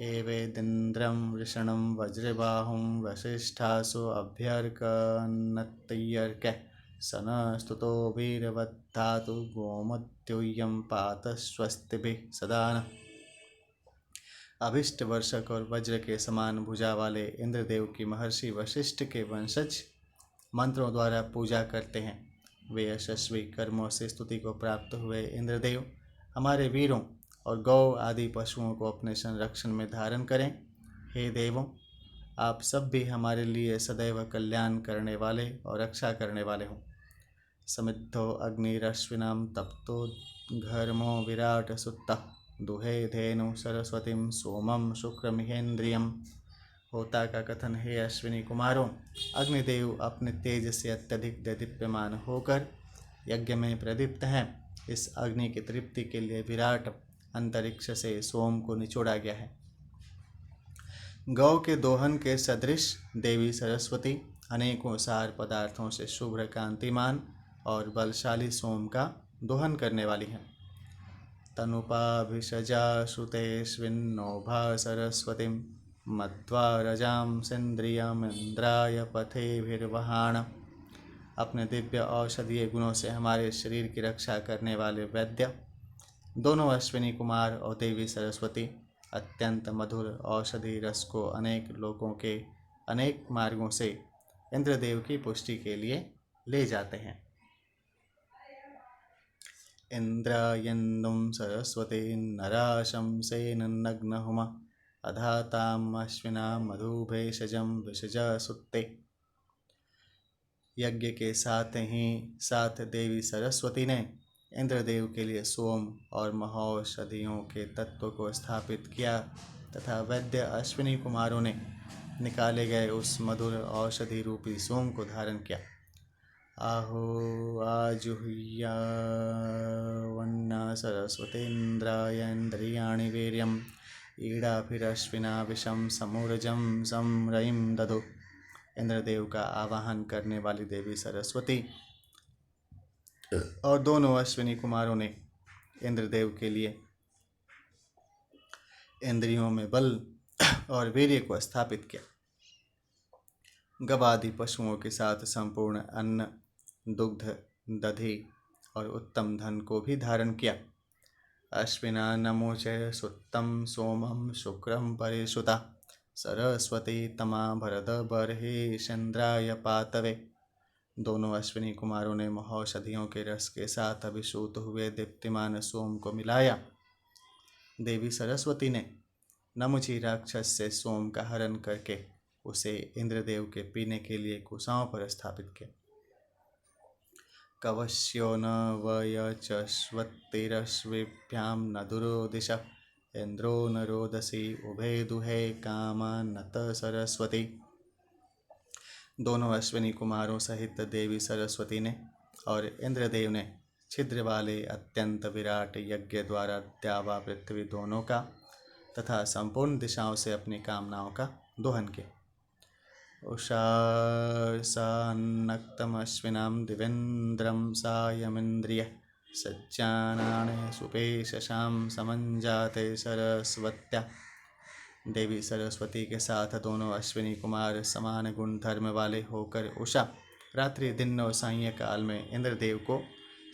एवेदिन्द्रं वृषणं वज्रबाहुं वसिष्ठासु अभ्यर्कनत्तयर्कः सन स्तुतो वीरवद्धातु गोमद्यूयं पात स्वस्तिभिः सदा नः। अभिष्ट वर्षक और वज्र के समान भुजा वाले इंद्रदेव की महर्षि वशिष्ठ के वंशज मंत्रों द्वारा पूजा करते हैं। वे यशस्वी कर्मों से स्तुति को प्राप्त हुए इंद्रदेव हमारे वीरों और गौ आदि पशुओं को अपने संरक्षण में धारण करें। हे देवों, आप सब भी हमारे लिए सदैव कल्याण करने वाले और रक्षा करने वाले हों। समिद्धो अग्निरश्विनां तप्तो घर्मो विराट सुत्तः दुहे धेनु सरस्वतीं सोमं शुक्रमिहेन्द्रियम्। होता का कथन, हे अश्विनी कुमारों, अग्निदेव अपने तेज से अत्यधिक देदीप्यमान होकर यज्ञ में प्रदीप्त हैं। इस अग्नि की तृप्ति के लिए विराट अंतरिक्ष से सोम को निचोड़ा गया है। गौ के दोहन के सदृश देवी सरस्वती अनेकों सार पदार्थों से शुभ्र कांतिमान और बलशाली सोम का दोहन करने वाली हैं। तनुपाभिषजा श्रुतेष्विन्नोभा सरस्वतीं मध्वा रजां सेन्द्रियमिन्द्राय पथेभिर्वहाण। अपने दिव्य औषधीय गुणों से हमारे शरीर की रक्षा करने वाले वैद्य दोनों अश्विनी कुमार और देवी सरस्वती अत्यंत मधुर औषधि रस को अनेक लोकों के अनेक मार्गों से इंद्रदेव की पुष्टि के लिए ले जाते हैं। इंद्रायन्दुं सरस्वती नराशंसेन नग्नहुमा अधाताम अश्विना मधुभेषजं विषजा सुत्ते। यज्ञ के साथ ही साथ देवी सरस्वती ने इंद्रदेव के लिए सोम और महौषधियों के तत्व को स्थापित किया तथा वैद्य अश्विनी कुमारों ने निकाले गए उस मधुर औषधि रूपी सोम को धारण किया। आहो आजुह्या वन्ना सरस्वतीन्द्राय इंद्रियाणि वीर्यम् ईडाभिरश्विना विषम समूर्जम समरयिं दधु। इंद्रदेव का आवाहन करने वाली देवी सरस्वती और दोनों अश्विनी कुमारों ने इंद्रदेव के लिए इंद्रियों में बल और वीर्य को स्थापित किया। गवादि पशुओं के साथ संपूर्ण अन्न, दुग्ध, दधि और उत्तम धन को भी धारण किया। अश्विना नमोचय सुत्तम सोमम शुक्रम परिसुता सरस्वती तमा भरद बर्हि चंद्राय पातवे। दोनों अश्विनी कुमारों ने महौषधियों के रस के साथ अभिषूत हुए दीप्तिमान सोम को मिलाया। देवी सरस्वती ने नमुची राक्षस से सोम का हरण करके उसे इंद्रदेव के पीने के लिए कुशाओं पर स्थापित किया। कवश्यो न वयचस्वतिरश्विभ्यां न दुरोदिश इंद्रो न रोदसी उभे दुहे कामा नत सरस्वती। दोनों अश्विनी कुमारों सहित देवी सरस्वती ने और इंद्रदेव ने छिद्र वाले अत्यंत विराट यज्ञ द्वारा द्यावा पृथ्वी दोनों का तथा संपूर्ण दिशाओं से अपनी कामनाओं का दोहन किया। उषासान्नक्तमश्विनां दिवेन्द्रं सायमिन्द्रियः सज्जानाने सुपेशशां समञ्जाते सरस्वत्या। देवी सरस्वती के साथ दोनों अश्विनी कुमार समान गुण धर्म वाले होकर उषा रात्रि दिन और सायं काल में इंद्रदेव को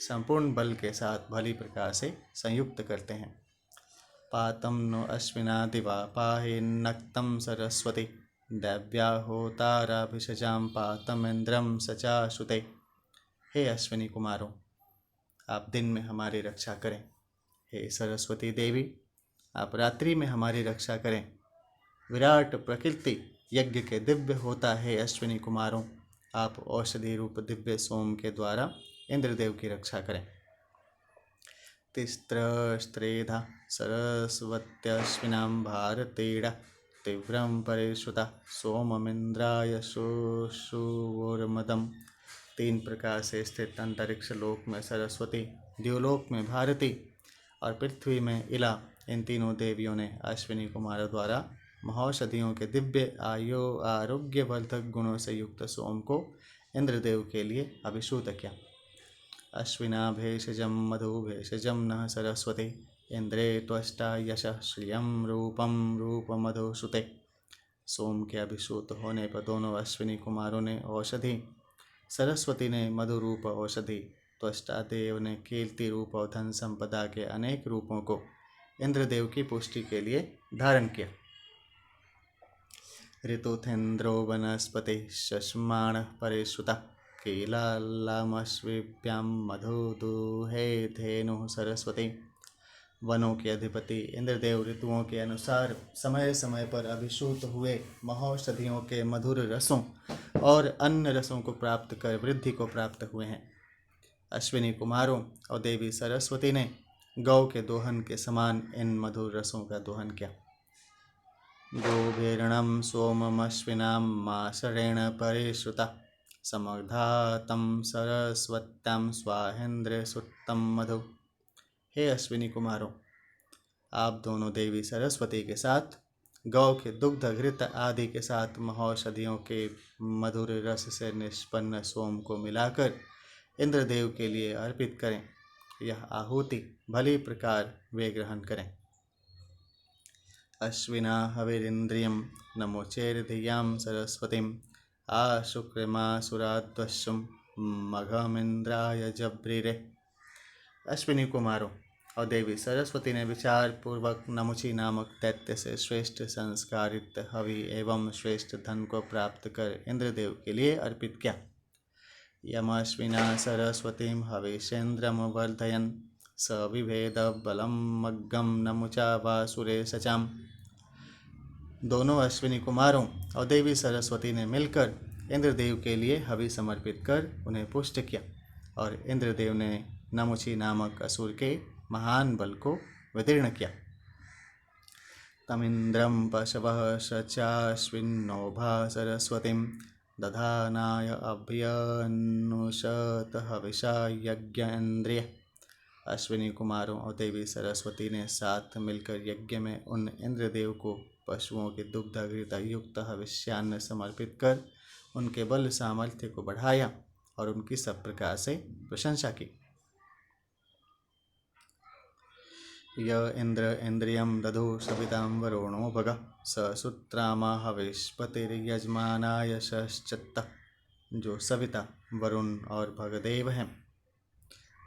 संपूर्ण बल के साथ भली प्रकार से संयुक्त करते हैं। पातं नो अश्विना दिवा पाहि नक्तं सरस्वती दैव्या होताराभिषजां पातम इंद्रम सचाशुते। हे अश्विनी कुमारों, आप दिन में हमारी रक्षा करें। हे सरस्वती देवी, आप रात्रि में हमारी रक्षा करें। विराट प्रकृति यज्ञ के दिव्य होता है अश्विनी कुमारों, आप औषधि रूप दिव्य सोम के द्वारा इंद्रदेव की रक्षा करें। तिस्त्रस्त्रेधा सरस्वत्यश्विनां भारतेड़ा तीव्रं परिश्रुता सोममिन्द्राय शुशुवोर्मदम्। 3 प्रकार से स्थित अंतरिक्ष लोक में सरस्वती, द्युलोक में भारती और पृथ्वी में इला, इन तीनों देवियों ने अश्विनी कुमारों द्वारा महौषधियों के दिव्य आरोग्यवर्धक गुणों से युक्त सोम को इंद्रदेव के लिए अभिषूत किया। अश्विना भेषजम मधु भेषजम नः सरस्वती इंद्रे त्वष्टा यशः श्रियं रूपम रूपमधु सुते। सोम के अभिषूत होने पर दोनों अश्विनी कुमारों ने औषधि, सरस्वती ने मधु रूप औषधि, त्वष्टा देव ने कीर्ति रूप और धन संपदा के अनेक रूपों को इंद्रदेव की पुष्टि के लिए धारण किया। ऋतुथेन्द्रो वनस्पति शस्माण परिश्रुता कीलालामश्विभ्यां मधुदुहे धेनु सरस्वती। वनों के अधिपति इंद्रदेव ऋतुओं के अनुसार समय समय पर अभिषूत हुए महौषधियों के मधुर रसों और अन्य रसों को प्राप्त कर वृद्धि को प्राप्त हुए हैं। अश्विनी कुमारों और देवी सरस्वती ने गौ के दोहन के समान इन मधुर रसों का दोहन किया। गोभीर्णं सोममश्विनां मासरेण परिश्रुता समग्धातं सरस्वत्यां स्वाहेन्द्र सुत्तं मधु। हे अश्विनी कुमारों, आप दोनों देवी सरस्वती के साथ गौ के दुग्ध घृत आदि के साथ महौषधियों के मधुर रस से निष्पन्न सोम को मिलाकर इंद्रदेव के लिए अर्पित करें। यह आहुति भली प्रकार वे ग्रहण करें। अश्विना हविरिन्द्रियं नमोचेर्धियां सरस्वतीं आशुक्रमासुराध्वशुं मघमिन्द्राय जब्रिरे। अश्विनी कुमारों और देवी सरस्वती ने विचार पूर्वक नमुची नामक दैत्य से श्रेष्ठ संस्कारित हवि एवं श्रेष्ठ धन को प्राप्त कर इंद्रदेव के लिए अर्पित किया। यमश्विना सरस्वतीं हविषेन्द्रम वर्धयन् स विभेद बलम मग्गम नमुचा वासुरे सचाम। दोनों अश्विनी कुमारों और देवी सरस्वती ने मिलकर इंद्रदेव के लिए हवि समर्पित कर उन्हें पुष्ट किया और इंद्रदेव ने नमुची नामक असुर के महान बल को विदीर्ण किया। तमिन्द्रं पशवः सचाश्विन्नोभा सरस्वतीं दधानाय अभ्यनुषत हविषा यज्ञेन्द्रिय। अश्विनी कुमारों और देवी सरस्वती ने साथ मिलकर यज्ञ में उन इंद्रदेव को पशुओं के दुग्ध घृत युक्त हविष्यान्न समर्पित कर उनके बल सामर्थ्य को बढ़ाया और उनकी सब प्रकार से प्रशंसा की। य इंद्र इंद्रियं दधु सवितां वरुणो भगः स सुत्रामा हविष्पतिर्यजमानाय शश्चत्त। जो सविता, वरुण और भगदेव हैं,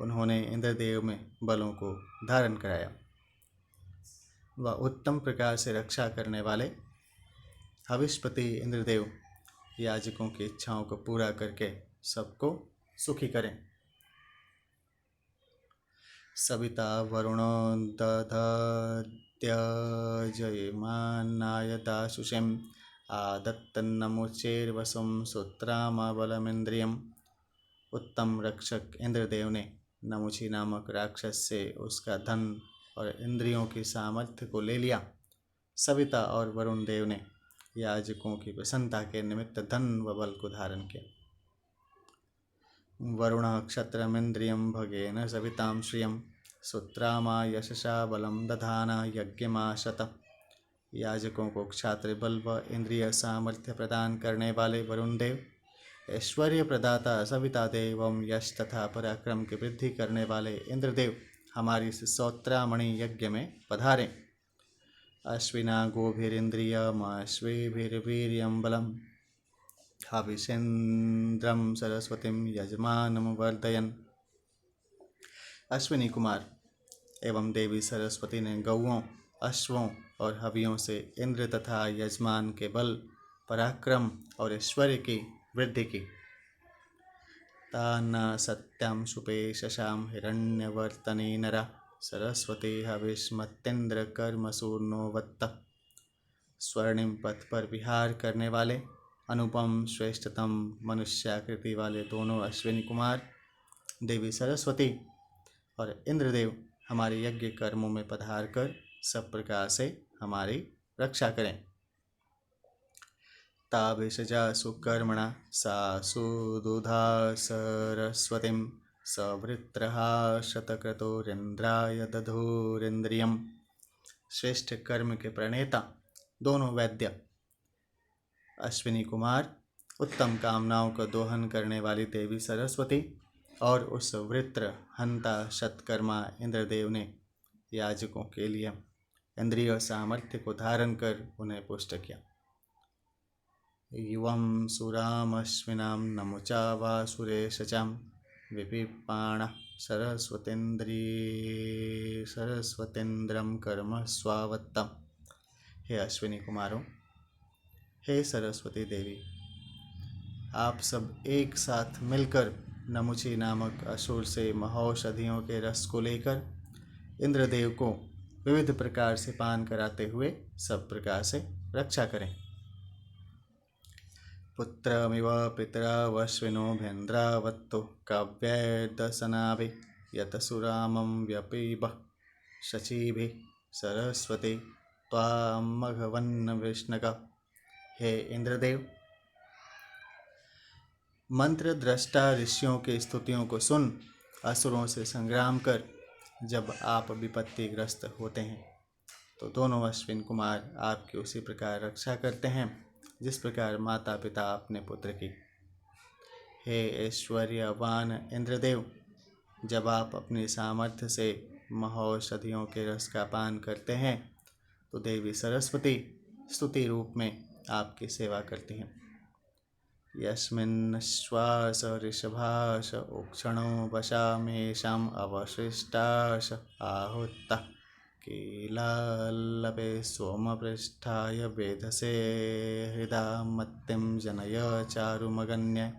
उन्होंने इंद्रदेव में बलों को धारण कराया। वह उत्तम प्रकार से रक्षा करने वाले हविष्पति इंद्रदेव याजकों की इच्छाओं को पूरा करके सबको सुखी करें। सविता वरुणो दधत्यजयमानाय दाशुषेम् आदत्तन्नमुचेर्वसुं सुत्रामाबलमिन्द्रियम्। उत्तम रक्षक इंद्रदेव ने नमुची नामक राक्षस से उसका धन और इंद्रियों की सामर्थ्य को ले लिया। सविता और वरुण देव ने याजकों की प्रसन्नता के निमित्त धन व बल को धारण किया। वरुण क्षत्रमिंद्रियं भगेन सवितां श्रियं सुत्रामा यशसा बलम दधाना यज्ञमाशत। याजकों को क्षात्र बल व इंद्रिय सामर्थ्य प्रदान करने वाले वरुण देव, ऐश्वर्य प्रदाता सविता देव एवं यश तथा पराक्रम की वृद्धि करने वाले इंद्रदेव हमारी इस सौत्रामणि यज्ञ में पधारें। अश्विना गोभिरिंद्रियमश्विभिर्वीर्यं बलम हविषेन्द्रम सरस्वतीं यजमानं वर्धयन्। अश्विनी कुमार एवं देवी सरस्वती ने गौओं, अश्वों और हवियों से इंद्र तथा यजमान के बल, पराक्रम और ऐश्वर्य की वृद्धि की। तान्ना सत्यं सुपेशशां हिरण्यवर्तने नरा सरस्वती हविष्मत्येन्द्र कर्मसूर्णो वत्त। स्वर्णिम पथ पर विहार करने वाले अनुपम श्रेष्ठतम मनुष्याकृति वाले दोनों अश्विनी कुमार देवी सरस्वती और इंद्रदेव हमारे यज्ञ कर्मों में पधार कर सब प्रकार से हमारी रक्षा करें। ताभिषजा सुकर्मणा सा सुदुधा सरस्वतीं सवृत्रहा शतक्रतुरिंद्राय दधुरिंद्रियम्। श्रेष्ठ कर्म के प्रणेता दोनों वैद्य अश्विनी कुमार, उत्तम कामनाओं का दोहन करने वाली देवी सरस्वती और उस वृत्र हंता शतकर्मा इंद्रदेव ने याजकों के लिए इंद्रिय सामर्थ्य को धारण कर उन्हें पुष्ट किया। युवं सुरामश्विनां नमुचा वा सुरेशचां विपिपाण सरस्वतीन्द्रम कर्म स्वावत्तम। हे अश्विनी कुमारों, हे सरस्वती देवी, आप सब एक साथ मिलकर नमुची नामक असुर से महौषधियों के रस को लेकर इंद्रदेव को विविध प्रकार से पान कराते हुए सब प्रकार से रक्षा करें। पुत्रमिव पितरावश्विनो भेन्द्रावत्तो काव्यैर्दशनाभि यतसुरामं व्यपीब शचीभि सरस्वती त्वामघवन्न विष्णक। हे इंद्रदेव, मंत्र दृष्टा ऋषियों के स्तुतियों को सुन असुरों से संग्राम कर जब आप विपत्तिग्रस्त होते हैं तो दोनों अश्विन कुमार आपकी उसी प्रकार रक्षा करते हैं जिस प्रकार माता पिता अपने पुत्र की। हे ऐश्वर्यवान इंद्रदेव, जब आप अपनी सामर्थ्य से महौषधियों के रस का पान करते हैं तो देवी सरस्वती स्तुति रूप में आपकी सेवा करती हैं। यस्मिन् श्वास ऋषभाश उक्षणो वशामेषाम् अवशिष्टाश आहुत्ता कीलाल्लभे सोमपृष्ठाय वेधसे हृदा मत्तिं जनय चारुमगन्य।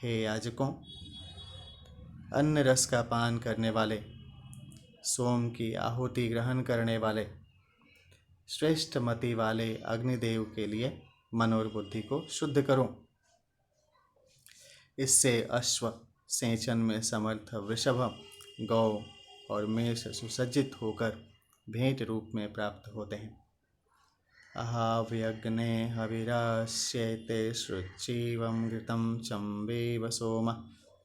हे याजकों, अन्न रस का पान करने वाले, सोम की आहुति ग्रहण करने वाले, श्रेष्ठ मति वाले अग्निदेव के लिए मन और बुद्धि को शुद्ध करो। इससे अश्व, सेचन में समर्थ वृषभ, गौ और मेष सुसज्जित होकर भेंट रूप में प्राप्त होते हैं। अहाव्यग्ने हविरास्येते शुचिवं घृतं चम्बेव सोम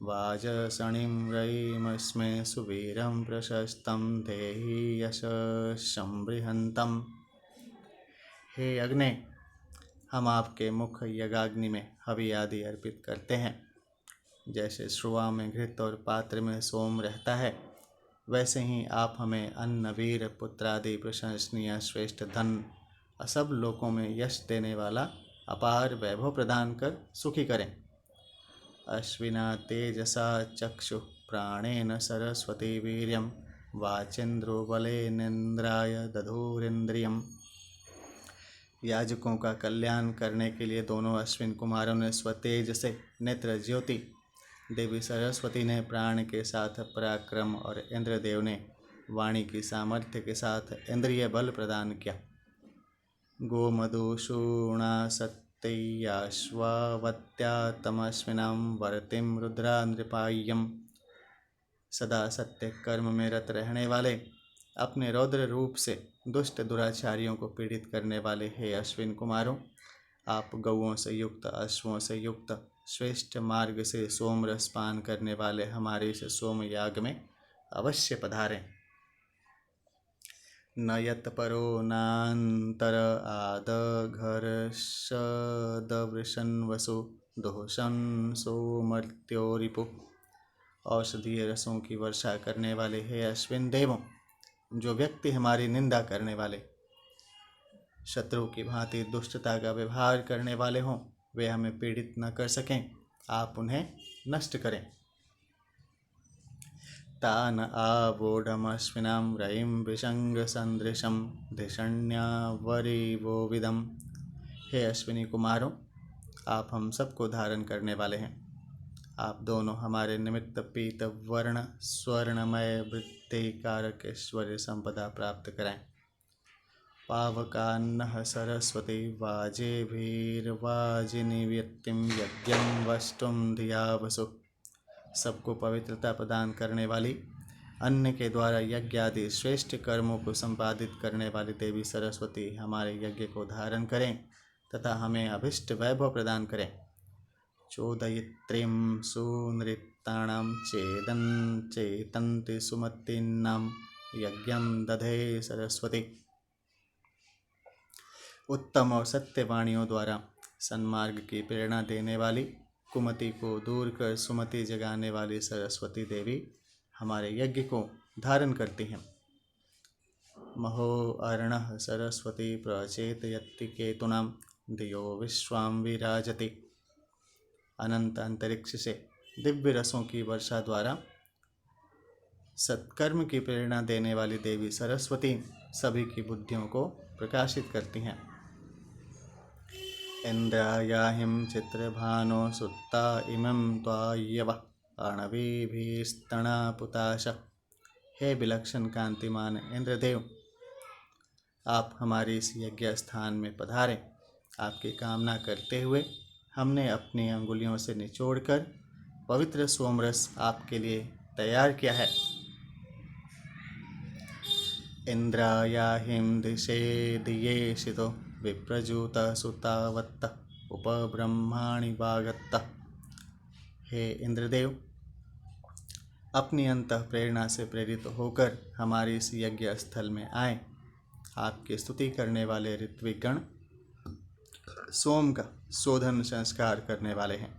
वाजसणिं रयिमस्मे सुवीरं प्रशस्तं देहि यशस्ं बृहन्तं। हे अग्ने, हम आपके मुख यज्ञाग्नि में हवि आदि अर्पित करते हैं। जैसे श्रुआ में घृत और पात्र में सोम रहता है, वैसे ही आप हमें अन्न, वीर, पुत्रादि प्रशंसनीय श्रेष्ठ धन, सब लोकों में यश देने वाला अपार वैभव प्रदान कर सुखी करें। अश्विना तेजसा चक्षु प्राणेन सरस्वती वीर्यं वाचेन्द्रो बलेनेन्द्राय दधुरिंद्रियम्। याजकों का कल्याण करने के लिए दोनों अश्विन कुमारों ने स्वतेज से नेत्र ज्योति, देवी सरस्वती ने प्राण के साथ पराक्रम और इंद्रदेव ने वाणी की सामर्थ्य के साथ इंद्रिय बल प्रदान किया। गोमधुषूणा सत्ययाश्वावत्या तमश्विनां वरतिं रुद्रा नृपाय्यम। सदा सत्य कर्म में रत रहने वाले, अपने रौद्र रूप से दुष्ट दुराचारियों को पीड़ित करने वाले हे अश्विन कुमारों, आप गौओं से युक्त, अश्वों से युक्त श्रेष्ठ मार्ग से सोम रस पान करने वाले हमारे इस सोम याग में अवश्य पधारें। न यत परो नान्तर आद घर सदवृशन वसु दोषं सोमर्त्यो रिपु। औषधीय रसों की वर्षा करने वाले हे अश्विन देवों, जो व्यक्ति हमारी निंदा करने वाले, शत्रु की भांति दुष्टता का व्यवहार करने वाले हों, वे हमें पीड़ित न कर सकें, आप उन्हें नष्ट करें। तान आवोढमश्विनां रयिं विषंग सदृशं धिषण्यावरिवो विदम। हे अश्विनी कुमारों, आप हम सबको धारण करने वाले हैं। आप दोनों हमारे निमित्त पीत वर्ण स्वर्णमय वृत्ति कारक ऐश्वर्य संपदा प्राप्त कराएं। पावकान्नः सरस्वती वाजेभिर्वाजिनीव्यक्तिं यज्ञं वष्टुं धिया वसु। सबको पवित्रता प्रदान करने वाली, अन्न के द्वारा यज्ञ आदि श्रेष्ठ कर्मों को संपादित करने वाली देवी सरस्वती हमारे यज्ञ को धारण करें तथा हमें अभिष्ट वैभव प्रदान करें। चोदयित्रीं सुनृत्ताणां चेतन्ति सुमतीनां यज्ञं दधे सरस्वती। उत्तम और सत्य वाणियों द्वारा सन्मार्ग की प्रेरणा देने वाली, कुमति को दूर कर सुमति जगाने वाली सरस्वती देवी हमारे यज्ञ को धारण करती हैं। महो अर्णः सरस्वती प्रचेतयति केतुनां धियो विश्वां विराजति। अनंत अंतरिक्ष से दिव्य रसों की वर्षा द्वारा सत्कर्म की प्रेरणा देने वाली देवी सरस्वती सभी की बुद्धियों को प्रकाशित करती हैं। इंद्रायाहिं चित्रभानो सुत्ता इमं त्वायव अर्णवीभिस्तनापुताश। हे विलक्षण कांतिमान इंद्रदेव, आप हमारे इस यज्ञ स्थान में पधारें। आपकी कामना करते हुए हमने अपनी अंगुलियों से निचोड़कर पवित्र सोमरस आपके लिए तैयार किया है। इंद्रायाहिं दिशे दियेशितो विप्रजूत सुतावत्त उपब्रह्माणि वागत्त। हे इंद्रदेव, अपनी अंतः प्रेरणा से प्रेरित होकर हमारे इस यज्ञ स्थल में आए। आपकी स्तुति करने वाले ऋत्विकगण सोम का शोधन संस्कार करने वाले हैं,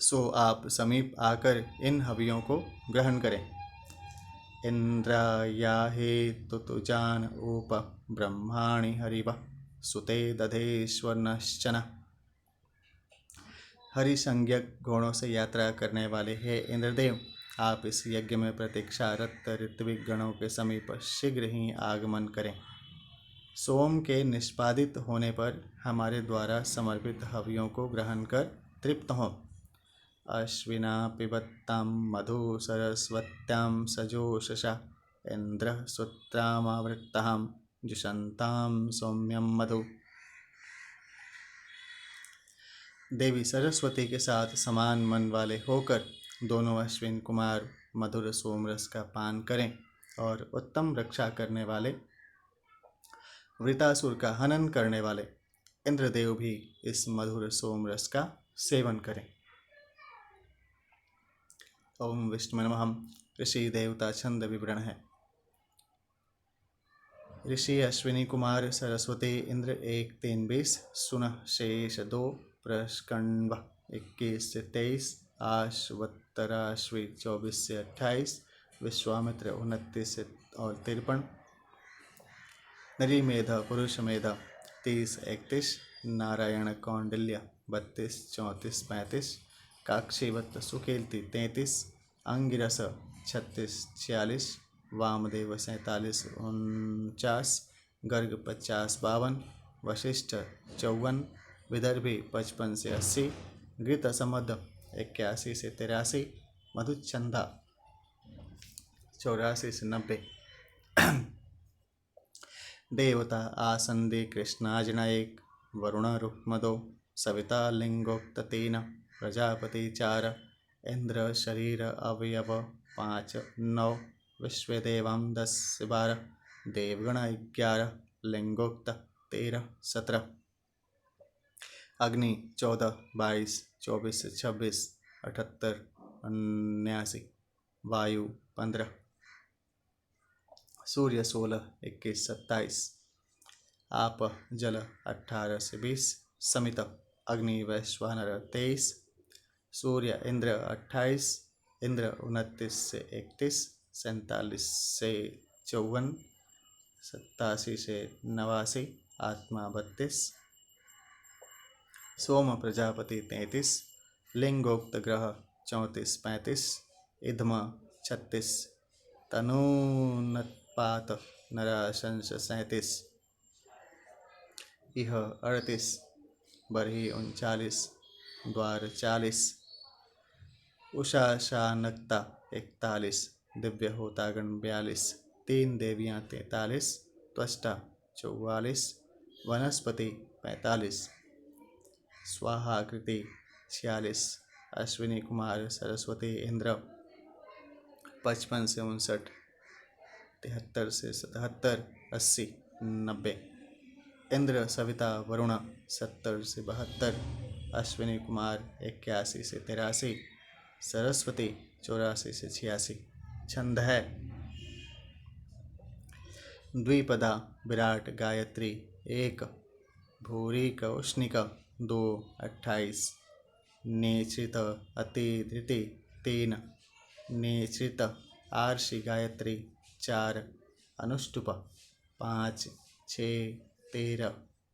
सो आप समीप आकर इन हवियों को ग्रहण करें। इंद्रायाहि तुतुजान उप ब्रह्माणि हरिव सुते दधेश्वरनश्चन। हरि संज्ञक घोड़ों से यात्रा करने वाले हे इंद्रदेव, आप इस यज्ञ में प्रतीक्षारत ऋत्विक गणों के समीप शीघ्र ही आगमन करें। सोम के निष्पादित होने पर हमारे द्वारा समर्पित हवियों को ग्रहण कर तृप्त हों। अश्विना पिबत्तां मधु सरस्वत्यां सजोषसा इंद्र सूत्रामावृत्तां जुषन्तां सौम्यं मधु। देवी सरस्वती के साथ समान मन वाले होकर दोनों अश्विन कुमार मधुर सोमरस का पान करें और उत्तम रक्षा करने वाले वृतासुर का हनन करने वाले इंद्रदेव भी इस मधुर सोमरस का सेवन करें। ओम विष्णु नमः। ऋषि देवता छंद विवरण है। ऋषि अश्विनी कुमार सरस्वती इंद्र 1-3-20 सुनः शेष 2 प्रस्कंव 21 से 23 आश्वत्तराश्वी 24 से 28 विश्वामित्र 29 से और 53 नरीमेध पुरुष मेध 30-31 नारायण कौंडिल्य 32-34-35 काक्षीवत सुकेल्ति 33 अंगिरस 36-46 वामदेव 47-49 गर्ग 50-52 वशिष्ठ 54 विदर्भी 55 से 80 घृत समद 81 से 83 मधुचंदा 84 से 90 देवता आसंदे कृष्णाजनयेक वरुण रुक्मदो सविता लिंगोक्त 3 प्रजापति 4 इंद्र शरीर अवयव 5-9 विश्वदेवं 10-12 देवगण 11, लिंगोक्त 13, 17, अग्नि 14, 22, 24, 26, 78, 79, वायु 15, सूर्य 16, 21, 27, आप जल 18 से 20, समित अग्नि वैश्वानर 23, सूर्य इंद्र 28, इंद्र 29 से 31, 47 से 54, 87 से 89, आत्मा 32, सोम प्रजापति 33, लिंगोक्त ग्रह 34, 35, इधम 36, तनूनत्पात नराशंस 37, इह 38, बरही 39, द्वार 40, उषा शानकता 41, दिव्य होतागण 42, तीन देवियाँ 43, त्वष्टा 44, वनस्पति 45, स्वाहाकृति 46, अश्विनी कुमार सरस्वती इंद्र 55 से 59, 73 से 77, 80, 90, इंद्र सविता वरुण 70 से 72, अश्विनी कुमार 81 से 83, सरस्वती 84 से 86। छंद है द्विपदा विराट गायत्री 1, भूरी कौष्णिक 2, 28, नेत्रित अतिधृति 3, नेत्रित आर्षि गायत्री 4, अनुष्टुप 5, 6, 13,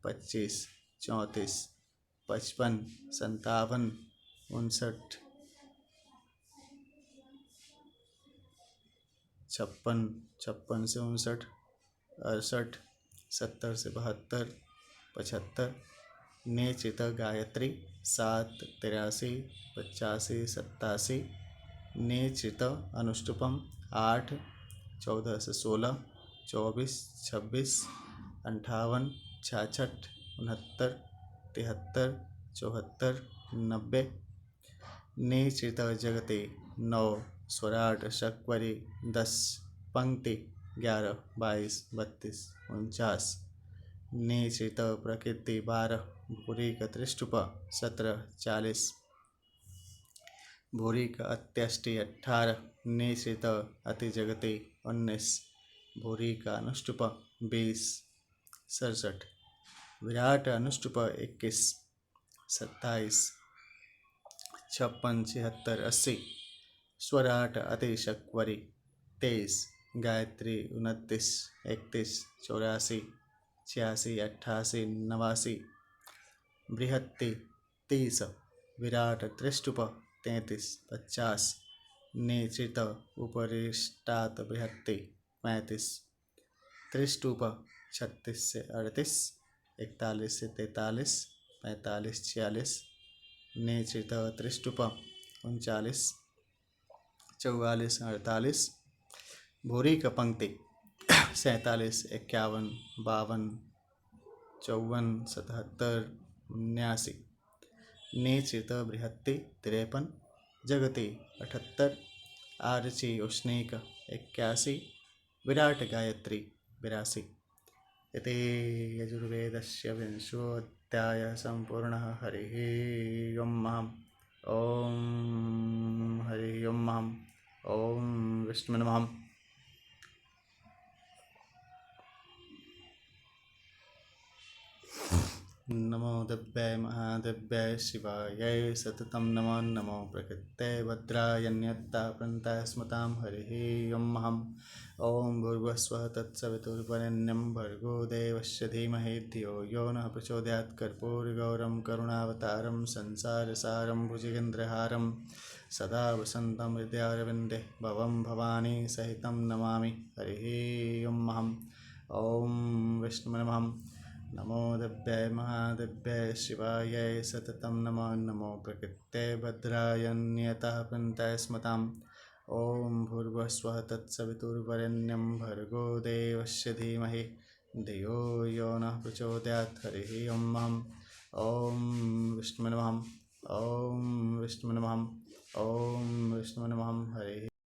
25, 34, 55, 57, 59, 56, 56 से 59, 68, 70 से 72, 75, नेत्रित गायत्री 7, 83, 85, 87, नेत्रित अनुष्टुपम 8, 14 से 16, 24, 26, 58, 66, 69, 73, 74, 90, नेत्रित जगति 9, स्वराट शक्वरी 10, पंक्ति 11, 22, 32, 49, नेत्रित प्रकृति 12, भूरिक त्रिष्टुप 17, 40, भूरिक अत्यष्टि 18, नेत्रित अतिजगति 19, भूरिक अनुष्टुप 20, 67, विराट अनुष्टुप 21, 27, 56, 76, 80, स्वराट अतिशक्वरी 23, गायत्री 29, 31, 84, 86, 88, 89, बृहत्ति 30, विराट त्रिष्टुप 33, 50, नेत्रित उपरिष्टात बृहत्ति 35, त्रिष्टुप 36 से 38, 41 से 43, 45, 46, नेत्रित त्रिष्टुप 39, 44, 48, भूरी का पंक्ति 47, 51, 52, 54, 77, 79, नेत्रित बृहत्ति 53, जगति 78, आर्ची उष्णीक 81, विराट गायत्री 82। इति यजुर्वेदस्य विंशोऽध्यायः सम्पूर्णः। हरिः ओम् हरिः ओम् विष्णुवे नमः। नमो दिव्याय महादिव्याय शिवाय सततं नमो नमो प्रकृते भद्राय न्यत्तापन्ताय स्मतां। हरिः ओं भूर्भुवस्वः तत्सवितुर्वरेण्यं भर्गो देवस्य धीमहि धियो यो नः प्रचोदयात्। कर्पूरगौरं करुणावतारं संसारसारं भुजगेन्द्रहारं सदा वसन्तं हृदयारविन्दे भवं भवानी सहितं नमामि। हरिः ओं विष्णुवे नमः। नमो दिव्याय महादिव्याय शिवाय सततं नमो नमो प्रकृते भद्राय न्यतः पन्ताय स्मताम्। ओं भूर्भुवस्वः तत्सवितुर्वरेण्यं भर्गो देवस्य धीमहि धियो यो नः प्रचोदयात्। हरिः ओं विष्णुवे नमः। ओं विष्णुवे नमः। ओं विष्णुवे नमः। हरिः